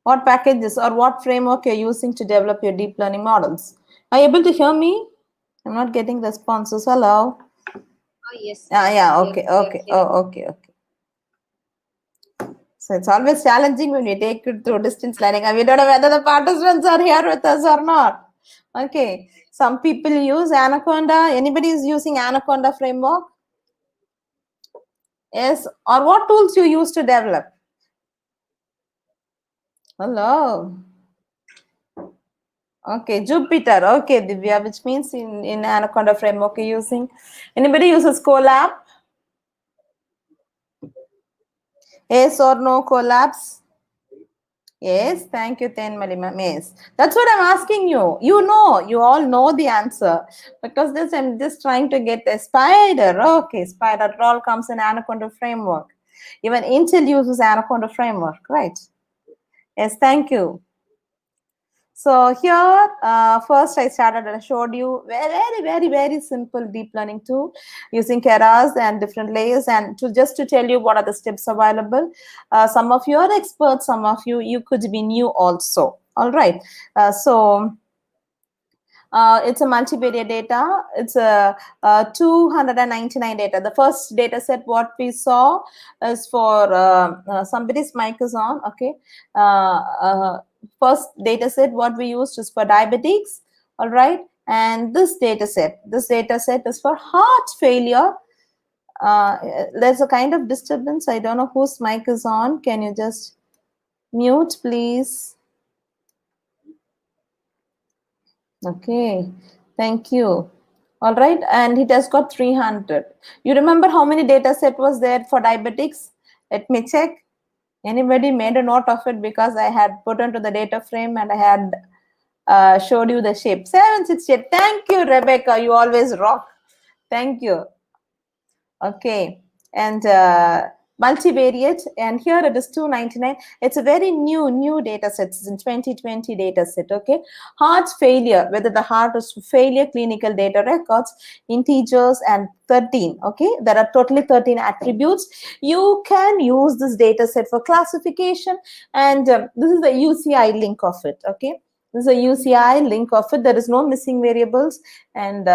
What packages or what framework you're using to develop your deep learning models? Are you able to hear me? I'm not getting responses. Hello. Oh, yes. Yeah, okay, okay. Oh, okay, okay. So it's always challenging when we take it through distance learning, and we don't know whether the participants are here with us or not. Okay. Some people use Anaconda. Anybody is using Anaconda framework? Yes. Or what tools you use to develop? Hello. Okay, Jupyter. Okay, Divya, which means in Anaconda framework you're using. Anybody uses Colab? Yes or no collabs? Yes, thank you, Tenmali ma'am. Yes, that's what I'm asking you. You know, you all know the answer because this I'm just trying to get a spider. Okay, spider. It all comes in Anaconda framework. Even Intel uses Anaconda framework, right? Yes, thank you. So here, first I started and showed you very simple deep learning tool using Keras and different layers, and just to tell you what are the steps available. Some of you are experts, some of you could be new also. All right. It's a multivariate data. It's a 299 data. The first data set what we saw is for somebody's mic is on. Okay. First data set what we used is for diabetics. All right. And this data set is for heart failure. There's a kind of disturbance. I don't know whose mic is on. Can you just mute, please? Okay, thank you. All right, and it has got 300. You remember how many data set was there for diabetics? Let me check. Anybody made a note of it because I had put into the data frame and I had showed you the shape. 768. Thank you, Rebecca. You always rock. Thank you. Okay, and multivariate, and here it is 299. It's a very new data set. It's in 2020 data set. Okay, heart failure, whether the heart is failure, clinical data records, integers, and 13. Okay, there are totally 13 attributes. You can use this data set for classification, and this is the UCI link of it. Okay, this is a UCI link of it. There is no missing variables, and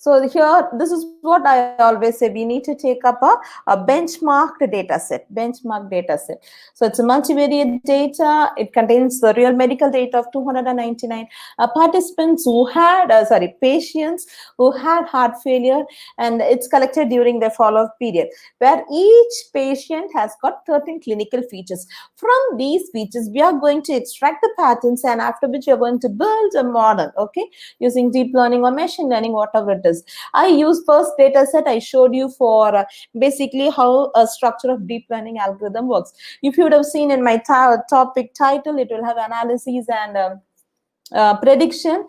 so here, this is what I always say, we need to take up a benchmarked data set, So it's a multivariate data. It contains the real medical data of 299 participants who had, patients who had heart failure, and it's collected during the follow-up period, where each patient has got 13 clinical features. From these features, we are going to extract the patterns, and after which we are going to build a model, okay, using deep learning or machine learning, whatever it is. I use first data set I showed you for basically how a structure of deep learning algorithm works. If you would have seen in my topic title, it will have analyses and prediction.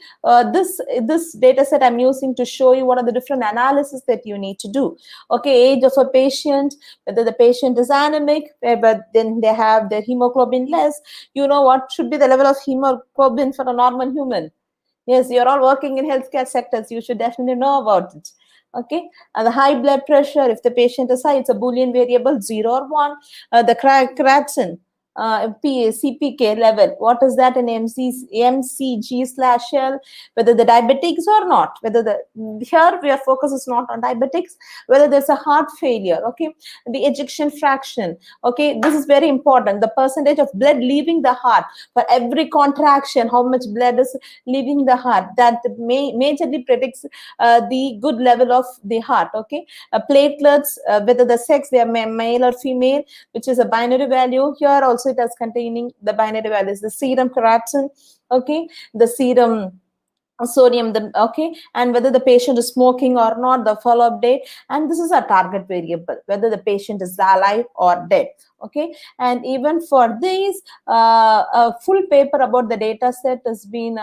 This data set I'm using to show you what are the different analysis that you need to do. Okay, age of a patient, whether the patient is anemic, but then they have their hemoglobin less. You know what should be the level of hemoglobin for a normal human. Yes, you're all working in healthcare sectors. You should definitely know about it. Okay, and the high blood pressure, if the patient is high, it's a Boolean variable, 0 or 1. The creatinine, CPK level, what is that in MCG/L, whether the diabetics or not, whether the, here our focus is not on diabetics, whether there's a heart failure, okay, the ejection fraction, okay, this is very important, the percentage of blood leaving the heart for every contraction, how much blood is leaving the heart, that majorly predicts the good level of the heart, okay. Platelets, whether the sex, they are male or female, which is a binary value. Here also it has containing the binary values. The serum creatinine, okay, the serum sodium, okay, and whether the patient is smoking or not, the follow-up date, and this is a target variable, whether the patient is alive or dead, okay. And even for these, a full paper about the data set has been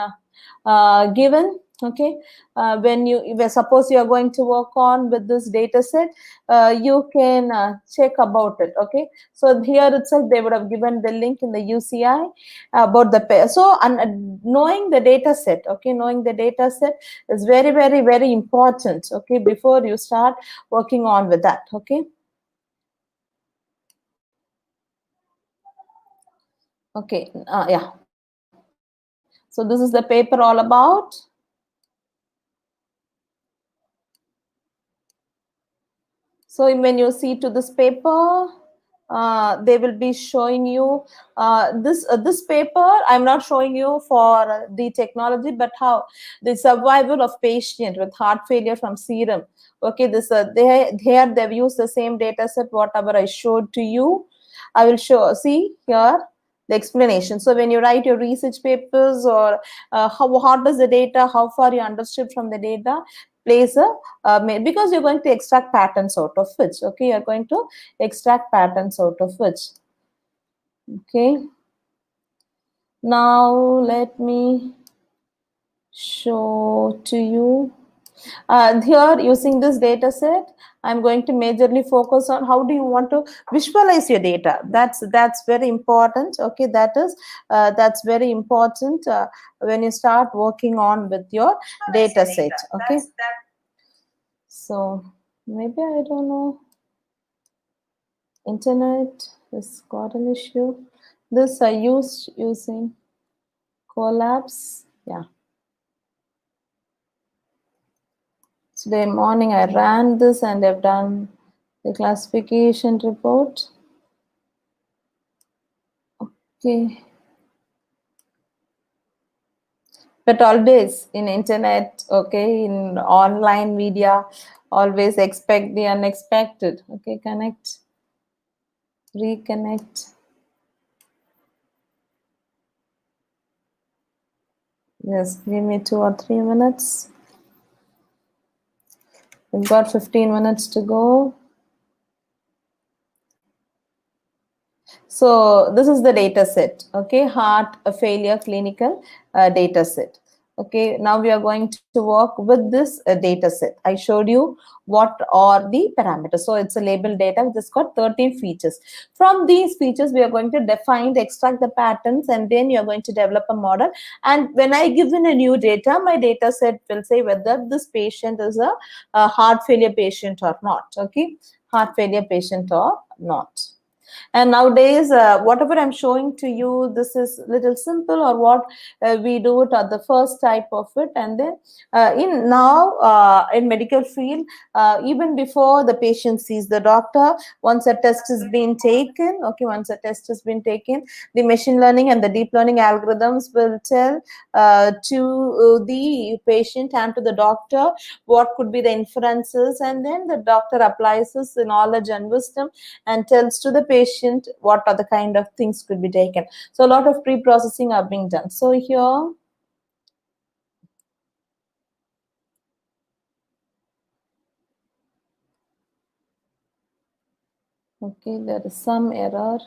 given, okay. When suppose you are going to work on with this data set, you can check about it, okay. So here itself they would have given the link in the UCI about the pair. So knowing the data set, okay, knowing the data set is very, very, very important, okay, before you start working on with that, okay. Okay, yeah. So this is the paper all about. So when you see to this paper, they will be showing you this paper. I'm not showing you for the technology, but how the survival of patient with heart failure from serum. Okay, this they've used the same data set whatever I showed to you. I will see here the explanation. So when you write your research papers, or how does the data, how far you understood from the data, plays a because you're going to extract patterns out of which, okay, you're going to extract patterns out of which, okay. Now let me show to you here using this data set. I'm going to majorly focus on how do you want to visualize your data. That's very important, okay. That's very important when you start working on with your data set, okay. So maybe I don't know, internet has got an issue. This I used using collapse, yeah. Today morning I ran this and I've done the classification report, okay. But always in internet, okay, in online media, always expect the unexpected, okay. Connect, reconnect. Just give me 2 or 3 minutes. We've got 15 minutes to go. So this is the data set, okay, heart failure clinical data set. Okay, now we are going to work with this data set. I showed you what are the parameters. So it's a label data which has got 13 features. From these features, we are going to define, extract the patterns, and then you're going to develop a model. And when I give in a new data, my data set will say whether this patient is a heart failure patient or not, okay, heart failure patient or not. And nowadays, whatever I'm showing to you, this is little simple, or what we do it at the first type of it. And then in medical field, even before the patient sees the doctor, once a test has been taken, okay, once a test has been taken, the machine learning and the deep learning algorithms will tell to the patient and to the doctor what could be the inferences, and then the doctor applies his knowledge and wisdom and tells to the patient what are the kind of things could be taken. So a lot of pre-processing are being done. So here, okay, there is some error.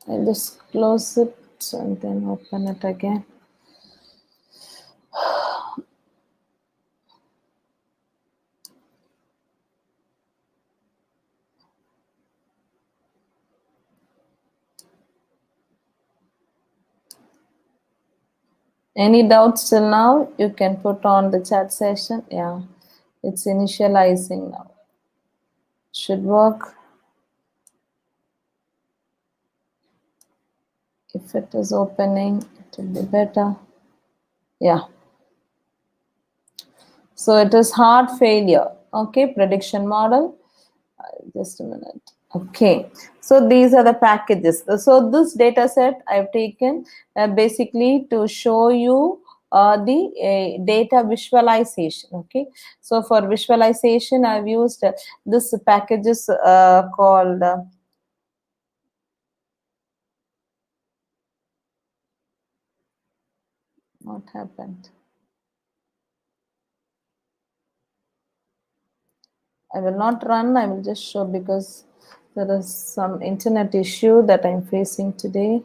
I'll just close it and then open it again. Any doubts till now? You can put on the chat session. Yeah, it's initializing now. Should work. If it is opening, it will be better. Yeah. So it is heart failure. Okay, prediction model. Just a minute. Okay, so these are the packages. So this data set I've taken basically to show you the data visualization. Okay, so for visualization I've used this packages called what happened? I will not run, I will just show because there is some internet issue that I'm facing today.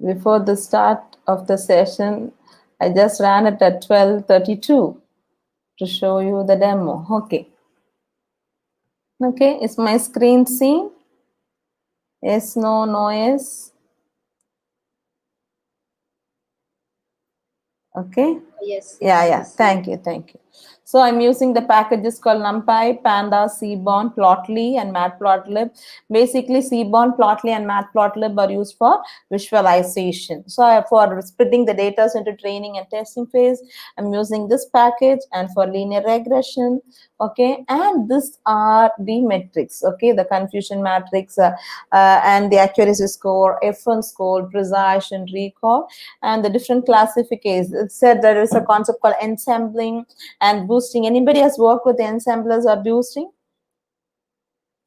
Before the start of the session, I just ran it at 12:32 to show you the demo. Okay. Okay, is my screen seen? Yes, no, no, yes. Okay. Yes. Yeah, yeah. Yes. Thank you. Thank you. So I'm using the packages called NumPy, Panda, Seaborn, Plotly, and Matplotlib. Basically, Seaborn, Plotly, and Matplotlib are used for visualization. So for splitting the data into training and testing phase, I'm using this package, and for linear regression, okay. And these are the metrics, okay, the confusion matrix and the accuracy score, F1 score, precision, recall, and the different classifications. It said there is a concept called ensembling and boosting. Anybody has worked with ensemblers or boosting?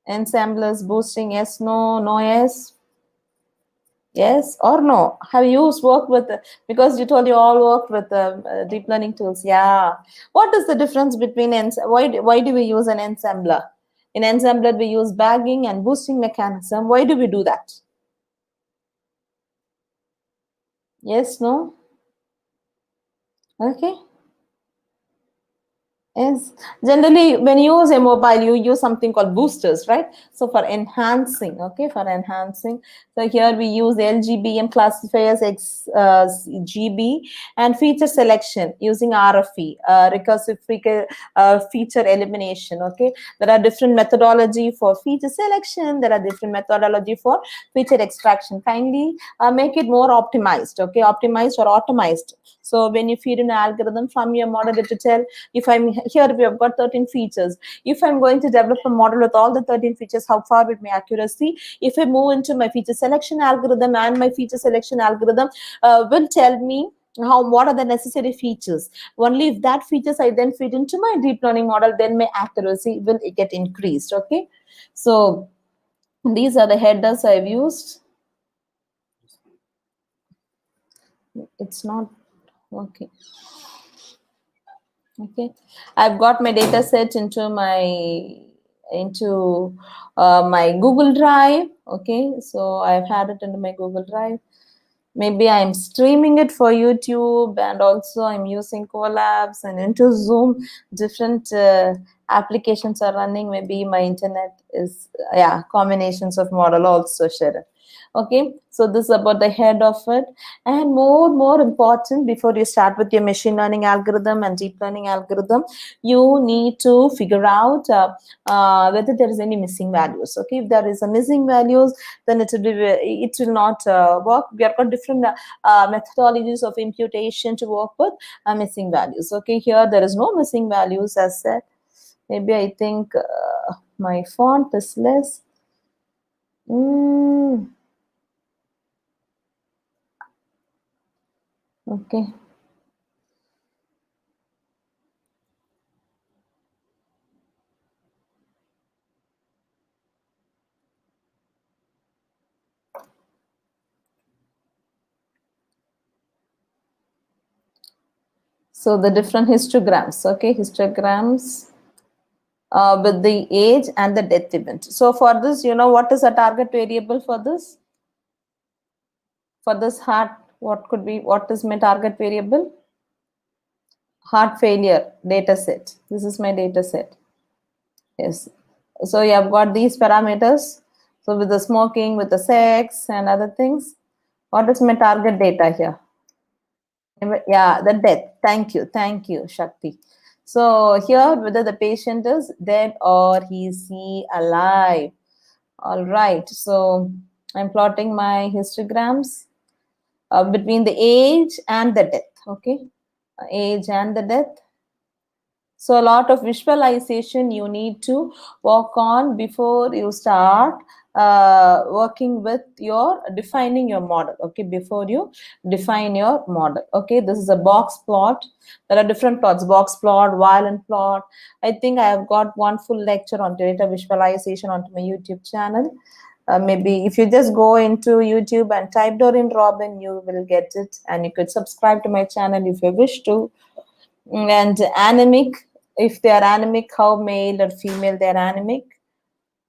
Ensemblers, boosting, yes, no, no, yes. Yes or no? Have you worked with, because you told you all worked with deep learning tools. Yeah. What is the difference between, why do we use an ensembler? In ensembler, we use bagging and boosting mechanism. Why do we do that? Yes, no? Okay. Yes, generally when you use a mobile, you use something called boosters, right? So for enhancing, okay, for enhancing. So here we use LGBM classifiers, GB, and feature selection using RFE, recursive feature elimination, okay? There are different methodology for feature selection. There are different methodology for feature extraction. Kindly make it more optimized, okay? Optimized or automized. So when you feed an algorithm from your model, it will tell, if I'm here, we have got 13 features. If I'm going to develop a model with all the 13 features, how far with my accuracy? If I move into my feature selection algorithm, and my feature selection algorithm will tell me what are the necessary features. Only if that features I then feed into my deep learning model, then my accuracy will get increased. Okay, so these are the headers I've used. It's not working. Okay, I've got my data set into my Google Drive. Okay, so I've had it into my Google Drive. Maybe I'm streaming it for YouTube, and also I'm using Colabs and into Zoom. Different applications are running. Maybe my internet is, yeah, combinations of model also share. Okay, so this is about the head of it. And more important, before you start with your machine learning algorithm and deep learning algorithm, you need to figure out whether there is any missing values. Okay, if there is a missing values, then it will not work. We have got different methodologies of imputation to work with missing values. Okay, here there is no missing values as said. Maybe I think my font is less. Okay. So the different histograms, okay, histograms with the age and the death event. So for this, you know, what is a target variable for this? For this heart, what is my target variable? Heart failure data set. This is my data set. Yes. So you have got these parameters. So with the smoking, with the sex and other things. What is my target data here? Yeah, the death. Thank you, Shakti. So here, whether the patient is dead or is he alive. All right. So I'm plotting my histograms between the age and the death. Okay, age and the death. So a lot of visualization you need to work on before you start working with your defining your model. Okay, before you define your model. Okay, this is a box plot. There are different plots: box plot, violin plot. I think I have got one full lecture on data visualization onto my YouTube channel. Maybe if you just go into YouTube and type Doreen Robin, you will get it, and you could subscribe to my channel if you wish to. And anemic, if they are anemic, how male or female they are anemic.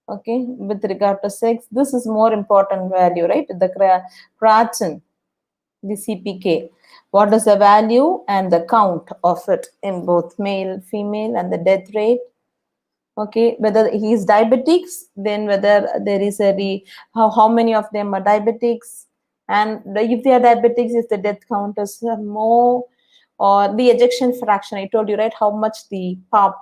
Okay, with regard to sex, this is more important value, right? The creatine, the CPK, what is the value and the count of it in both male, female, and the death rate. Okay, whether he is diabetics, then whether there is how many of them are diabetics, and if they are diabetics, if the death count is more, or the ejection fraction. I told you, right, how much the pump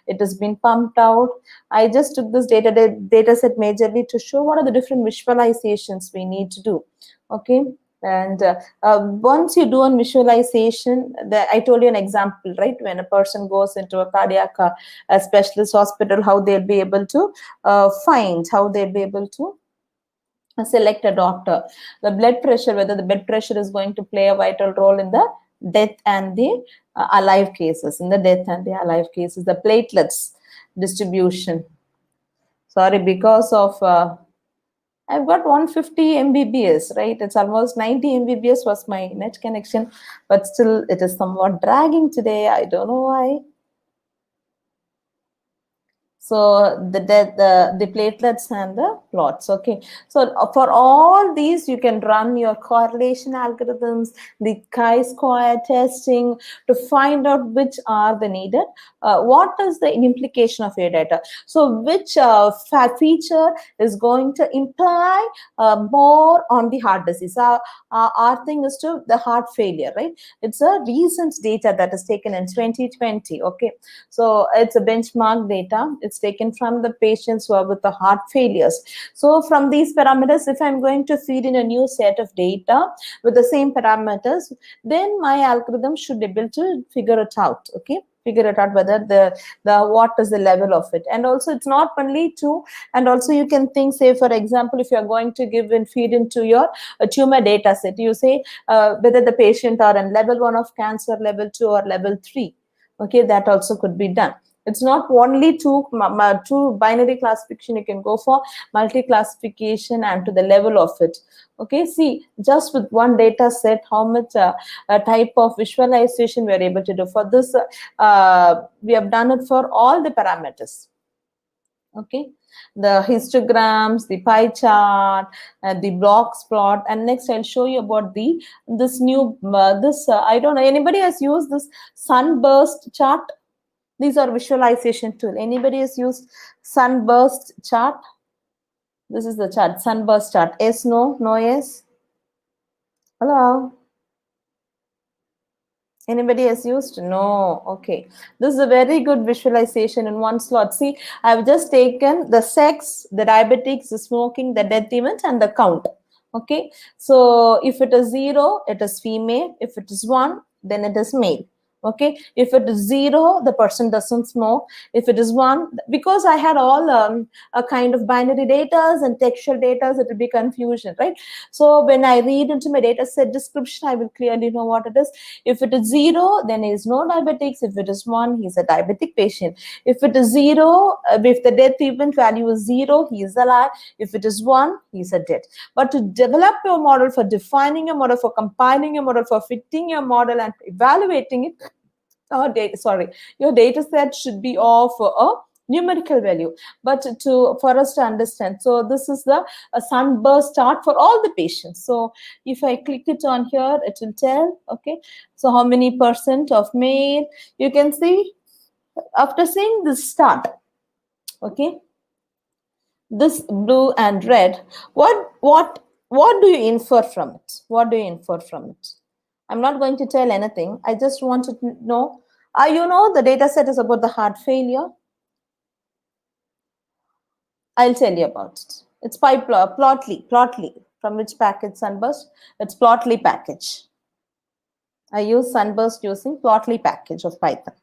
it has been pumped out. I just took this data set majorly to show what are the different visualizations we need to do. Okay, and once you do a visualization, I told you an example, right? When a person goes into a cardiac specialist hospital, how they'll be able to how they'll be able to select a doctor. The blood pressure, whether the blood pressure is going to play a vital role in the death and the alive cases. In the death and the alive cases, the platelets distribution. Sorry, because of I've got 150 Mbps, right? It's almost 90 Mbps was my net connection, but still it is somewhat dragging today. I don't know why. So the platelets and the plots. Okay, so for all these you can run your correlation algorithms, the chi-square testing to find out which are the needed. What is the implication of your data? So which feature is going to imply more on the heart disease? Our thing is to the heart failure, right? It's a recent data that is taken in 2020. Okay, so it's a benchmark data. It's taken from the patients who are with the heart failures. So from these parameters, if I'm going to feed in a new set of data with the same parameters, then my algorithm should be able to figure it out. Okay, figure it out whether the what is the level of it. And also it's not only two, and also you can think, say for example, if you're going to give and feed into your tumor data set, you say whether the patient are in level 1 of cancer, level 2 or level 3. Okay, that also could be done. It's not only two binary classification. You can go for multi-classification and to the level of it. Okay, see, just with one data set, how much type of visualization we are able to do. For this, we have done it for all the parameters. Okay, the histograms, the pie chart, the blocks plot, and next I'll show you about this new I don't know, anybody has used this sunburst chart? These are visualization tool. Anybody has used sunburst chart? This is the chart, sunburst chart. Yes, no, no, yes. Hello. Anybody has used? No. Okay. This is a very good visualization in one slot. See, I've just taken the sex, the diabetics, the smoking, the death event, and the count. Okay. So if it is 0, it is female. If it is 1, then it is male. Okay, if it is 0, the person doesn't smoke. If it is 1, because I had all a kind of binary data and textual data, it will be confusion, right? So when I read into my data set description, I will clearly know what it is. If it is 0, then he is no diabetics. If it is 1, he is a diabetic patient. If it is 0, if the death event value is 0, he is alive. If it is 1, he is a dead. But to develop your model, for defining your model, for compiling your model, for fitting your model and evaluating it, your data set should be of a numerical value. But for us to understand, so this is the sunburst chart for all the patients. So if I click it on here, it will tell, okay, so how many % of male. You can see after seeing this chart, okay, this blue and red, what what do you infer from it? What do you infer from it? I'm not going to tell anything. I just want to know, you know, the data set is about the heart failure. I'll tell you about it. It's Plotly. From which package Sunburst? It's Plotly package. I use Sunburst using Plotly package of Python.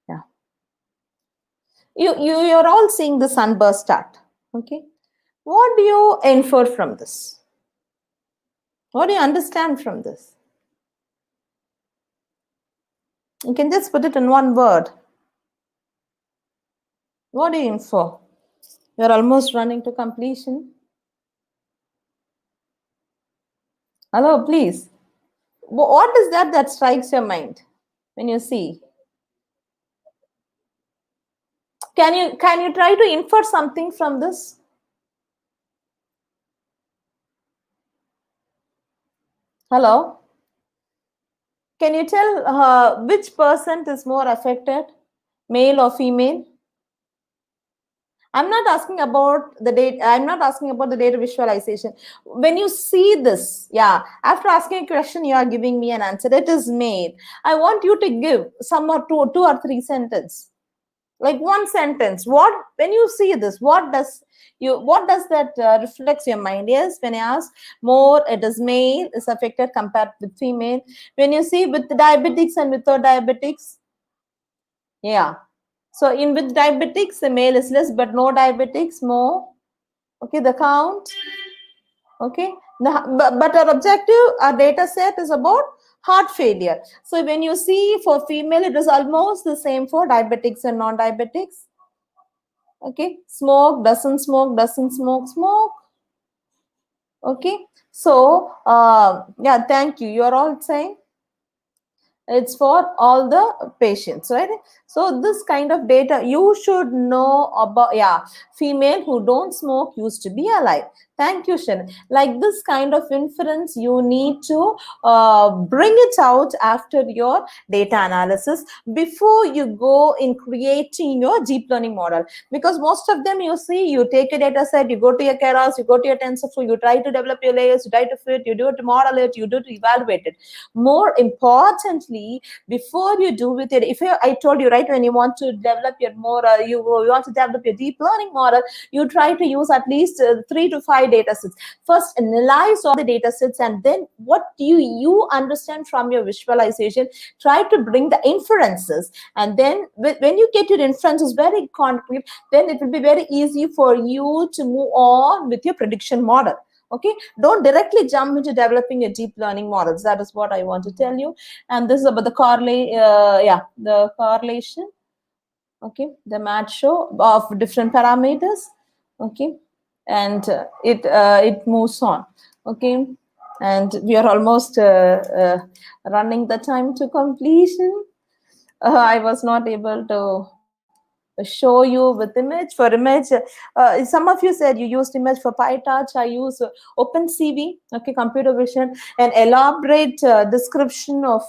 Yeah. You're all seeing the Sunburst start. Okay. What do you infer from this? What do you understand from this? You can just put it in one word. What do you infer? You're almost running to completion. Hello, please. What is that strikes your mind when you see? Can you try to infer something from this? Hello? Can you tell which percent is more affected, male or female? I'm not asking about the data. I'm not asking about the data visualization. When you see this, yeah, after asking a question, you are giving me an answer. It is male. I want you to give some or two or three sentences, like one sentence. What, when you see this, what does that reflects your mind? Yes, when I ask more, it is male is affected compared with female. When you see with diabetics and without diabetics, yeah. So in with diabetics, the male is less, but no diabetics, more. Okay, the count. Okay, but our objective, our data set is about heart failure. So when you see for female, it is almost the same for diabetics and non-diabetics. Okay, smoke, doesn't smoke, doesn't smoke, smoke. Okay, so yeah, thank you. You're all saying it's for all the patients, right? So this kind of data you should know about. Yeah, female who don't smoke used to be alive. Thank you, Shannon. Like this kind of inference, you need to bring it out after your data analysis before you go in creating your deep learning model. Because most of them, you see, you take a data set, you go to your Keras, you go to your TensorFlow, you try to develop your layers, you try to fit, you do it to model it, you do to evaluate it. More importantly, before you do with it, I told you, right, when you want to develop your more, you want to develop your deep learning model, you try to use at least 3 to 5 data sets. First, analyze all the data sets, and then what you understand from your visualization, try to bring the inferences. And then when you get your inferences very concrete, then it will be very easy for you to move on with your prediction model. Okay, don't directly jump into developing your deep learning models. That is what I want to tell you. And this is about the the correlation. Okay, the match show of different parameters. Okay, and it moves on. Okay, and we are almost running the time to completion. I was not able to show you with image. For image, some of you said you used image for PyTorch. I use OpenCV, okay, computer vision, an elaborate description of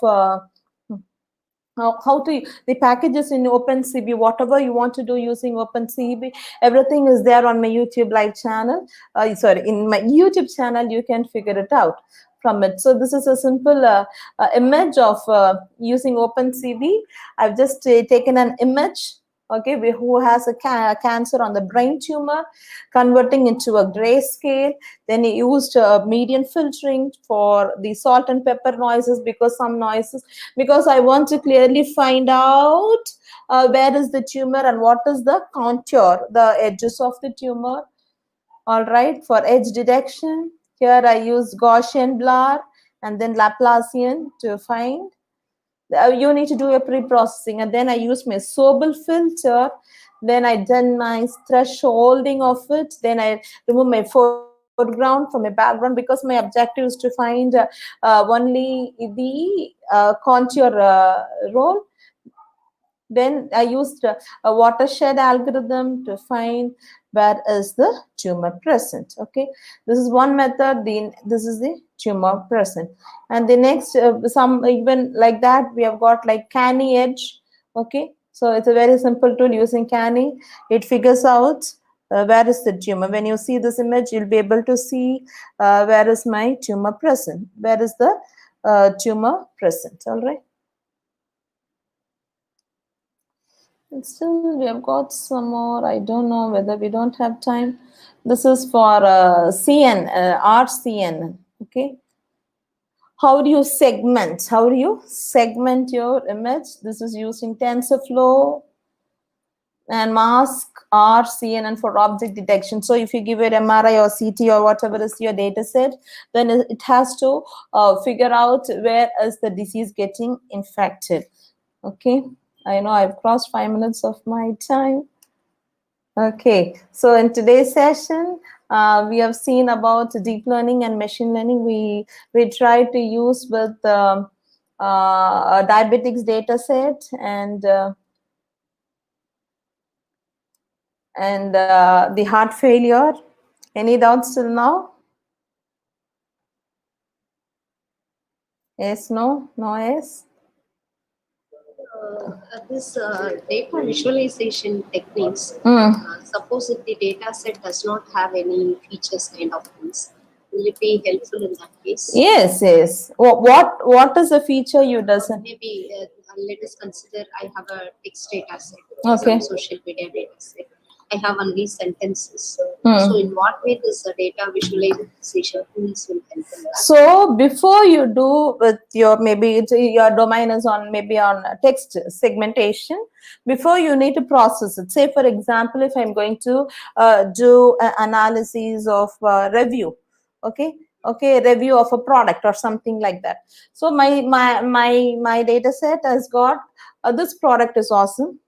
how to the packages in OpenCV, whatever you want to do using OpenCV, everything is there on my YouTube live channel. In my YouTube channel, you can figure it out from it. So this is a simple image of using OpenCV. I've just taken an image, okay, who has a cancer on the brain tumor, converting into a grayscale. Then he used median filtering for the salt and pepper noises, because I want to clearly find out where is the tumor and what is the contour, the edges of the tumor. All right, for edge detection, here I use Gaussian blur and then Laplacian to find. You need to do a pre-processing, and then I use my Sobel filter. Then I done my thresholding of it. Then I remove my foreground from my background, because my objective is to find only the contour role. Then I used a watershed algorithm to find where is the tumor present. Okay, this is one method. This is the tumor present. And the next, some even like that, we have got like Canny edge. Okay, so it's a very simple tool using Canny. It figures out Where is the tumor? When you see this image, you'll be able to see where is my tumor present. Where is the tumor present? All right. And still, we have got some more. I don't know whether we don't have time. This is for CN, RCN. Okay. How do you segment? How do you segment your image? This is using TensorFlow and mask or CNN for object detection. So if you give it MRI or CT or whatever is your data set, then it has to figure out where is the disease getting infected. Okay, I know I've crossed 5 minutes of my time. Okay, so in today's session, we have seen about deep learning and machine learning. We try to use with a diabetics data set and the heart failure. Any doubts till now? Yes, no, no, yes. This data visualization techniques, suppose if the data set does not have any features kind of things, will it be helpful in that case? Yes, yes. What is the feature you doesn't? Maybe let us consider I have a text data set, Okay. some social media data set. I have only sentences. So in what way this data visualization tools will help in that? So before you do with your, maybe your domain is on maybe on text segmentation, before you need to process it. Say for example, if I'm going to do an analysis of review, okay, review of a product or something like that. So my data set has got this product is awesome,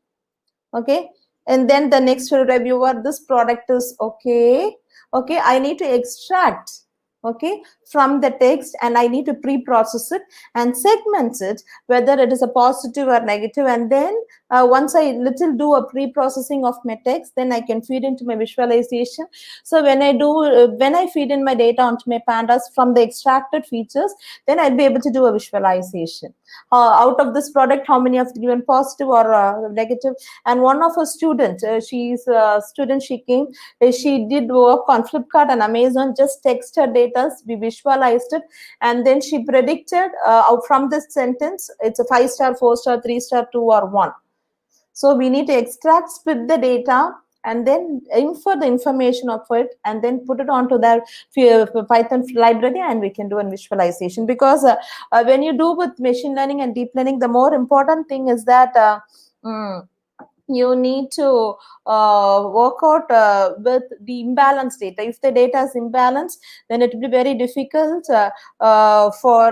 okay, and then the next reviewer, this product is okay, I need to extract, okay, from the text, and I need to pre-process it and segment it whether it is a positive or negative, and then once I little do a pre-processing of my text, then I can feed into my visualization. So when I feed in my data onto my pandas from the extracted features, then I'll be able to do a visualization. Out of this product, how many have given positive or negative? And one of her students, she's a student, she came, she did work on Flipkart and Amazon, just text her data, we visualized it, and then she predicted out from this sentence, it's a 5-star, 4-star, 3-star, 2 or 1. So we need to extract, split the data, and then infer the information of it, and then put it onto that Python library, and we can do a visualization. Because when you do with machine learning and deep learning, the more important thing is that you need to work out with the imbalanced data. If the data is imbalanced, then it will be very difficult for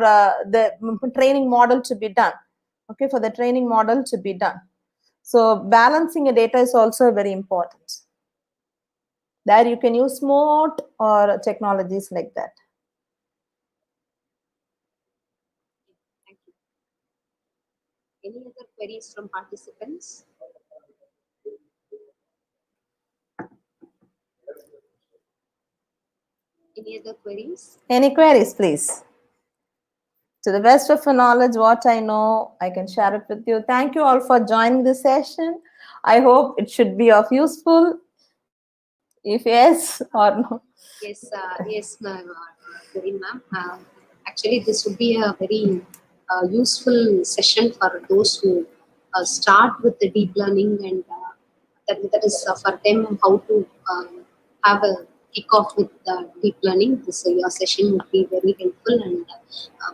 the training model to be done. Okay, for the training model to be done. So balancing a data is also very important. There you can use SMOT or technologies like that. Thank you. Any other queries from participants? Any other queries? Any queries, please? To the best of my knowledge, what I know, I can share it with you. Thank you all for joining this session. I hope it should be of useful. If yes or no. Yes, ma'am. Doreen, ma'am. Actually, this would be a very useful session for those who start with the deep learning, and that is for them how to have a kick off with deep learning. This your session would be very helpful, and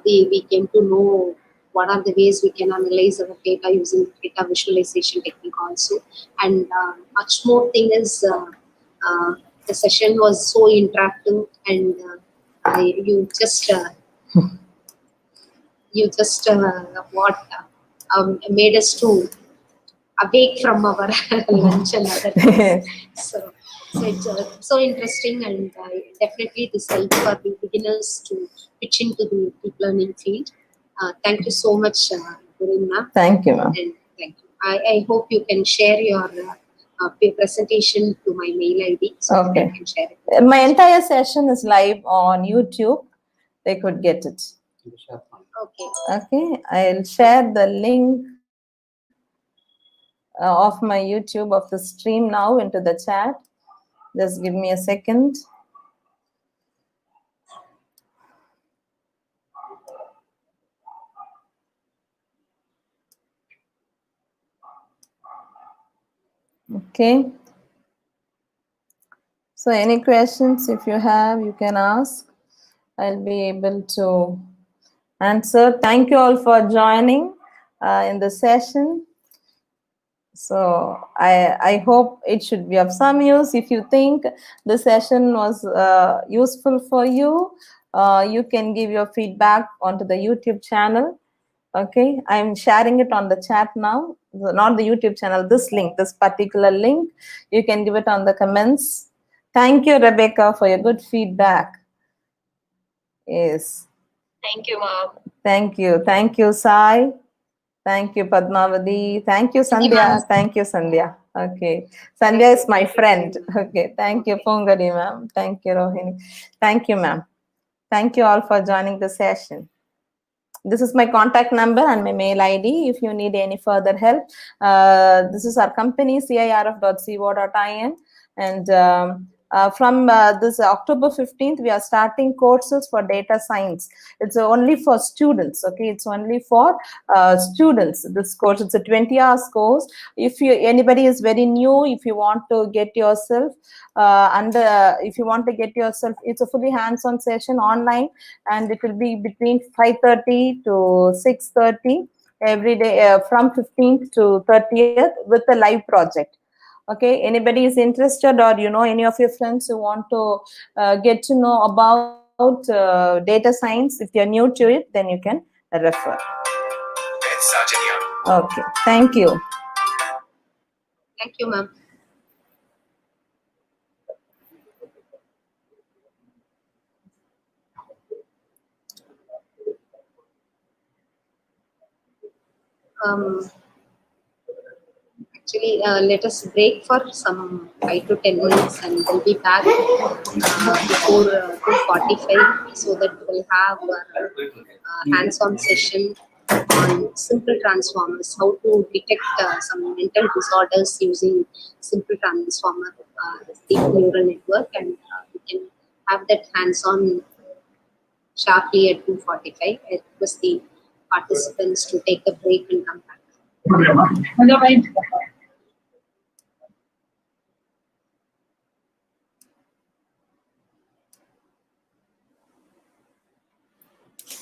we came to know what are the ways we can analyze our data using data visualization technique also. And much more thing is the session was so interactive, and you just made us to awake from our lunch and other things. So it's so interesting, and definitely this helps for the beginners to pitch into the deep learning field. Thank you so much, Doreen, ma'am. Thank you, ma'am. And thank you. I hope you can share your presentation to my mail ID, so Okay. I can share it. My entire session is live on YouTube. They could get it. Okay. Okay, I'll share the link of my YouTube of the stream now into the chat. Just give me a second. Okay. So any questions, if you have, you can ask. I'll be able to answer. Thank you all for joining in the session. So I hope it should be of some use. If you think the session was useful for you, you can give your feedback onto the YouTube channel. Okay, I'm sharing it on the chat now. Not the YouTube channel, this link, this particular link. You can give it on the comments. Thank you, Rebecca, for your good feedback. Yes. Thank you, ma'am. Thank you. Thank you, Sai. Thank you, Padmavati. Thank you, Sandhya. Thank you, Sandhya. Okay. Sandhya is my friend. Okay. Thank you, Pongari, ma'am. Thank you, Rohini. Thank you, ma'am. Thank you all for joining the session. This is my contact number and my mail ID if you need any further help. This is our company, cirf.co.in. And from this October 15th, we are starting courses for data science. It's only for students, okay? It's only for students, this course. It's a 20 hours course. If anybody is very new, if you want to get yourself if you want to get yourself, it's a fully hands-on session online, and it will be between 5:30 to 6:30 every day from 15th to 30th with a live project. Okay, anybody is interested, or you know any of your friends who want to get to know about data science, if you're new to it, then you can refer. Okay, thank you. Thank you, ma'am. Actually, let us break for some 5 to 10 minutes, and we'll be back before 2:45, so that we'll have a hands-on session on simple transformers, how to detect some mental disorders using simple transformer, deep neural network, and we can have that hands-on sharply at 2:45. I request the participants to take a break and come back.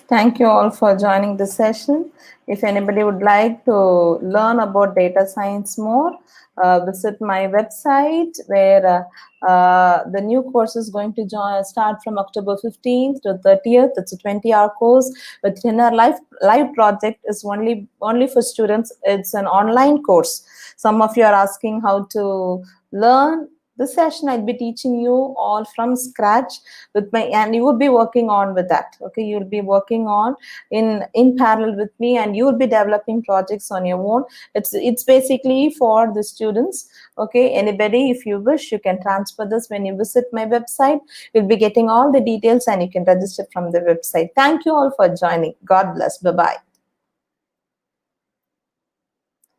Thank you all for joining the session. If anybody would like to learn about data science more, visit my website, where the new course is going to start from October 15th to 30th. It's a 20-hour course with dinner live project is only for students. It's an online course. Some of you are asking how to learn. This session I'll be teaching you all from scratch and you will be working on with that. Okay, you'll be working on in parallel with me, and you will be developing projects on your own. It's basically for the students. Okay, anybody, if you wish, you can transfer this when you visit my website. You'll be getting all the details, and you can register from the website. Thank you all for joining. God bless. Bye-bye.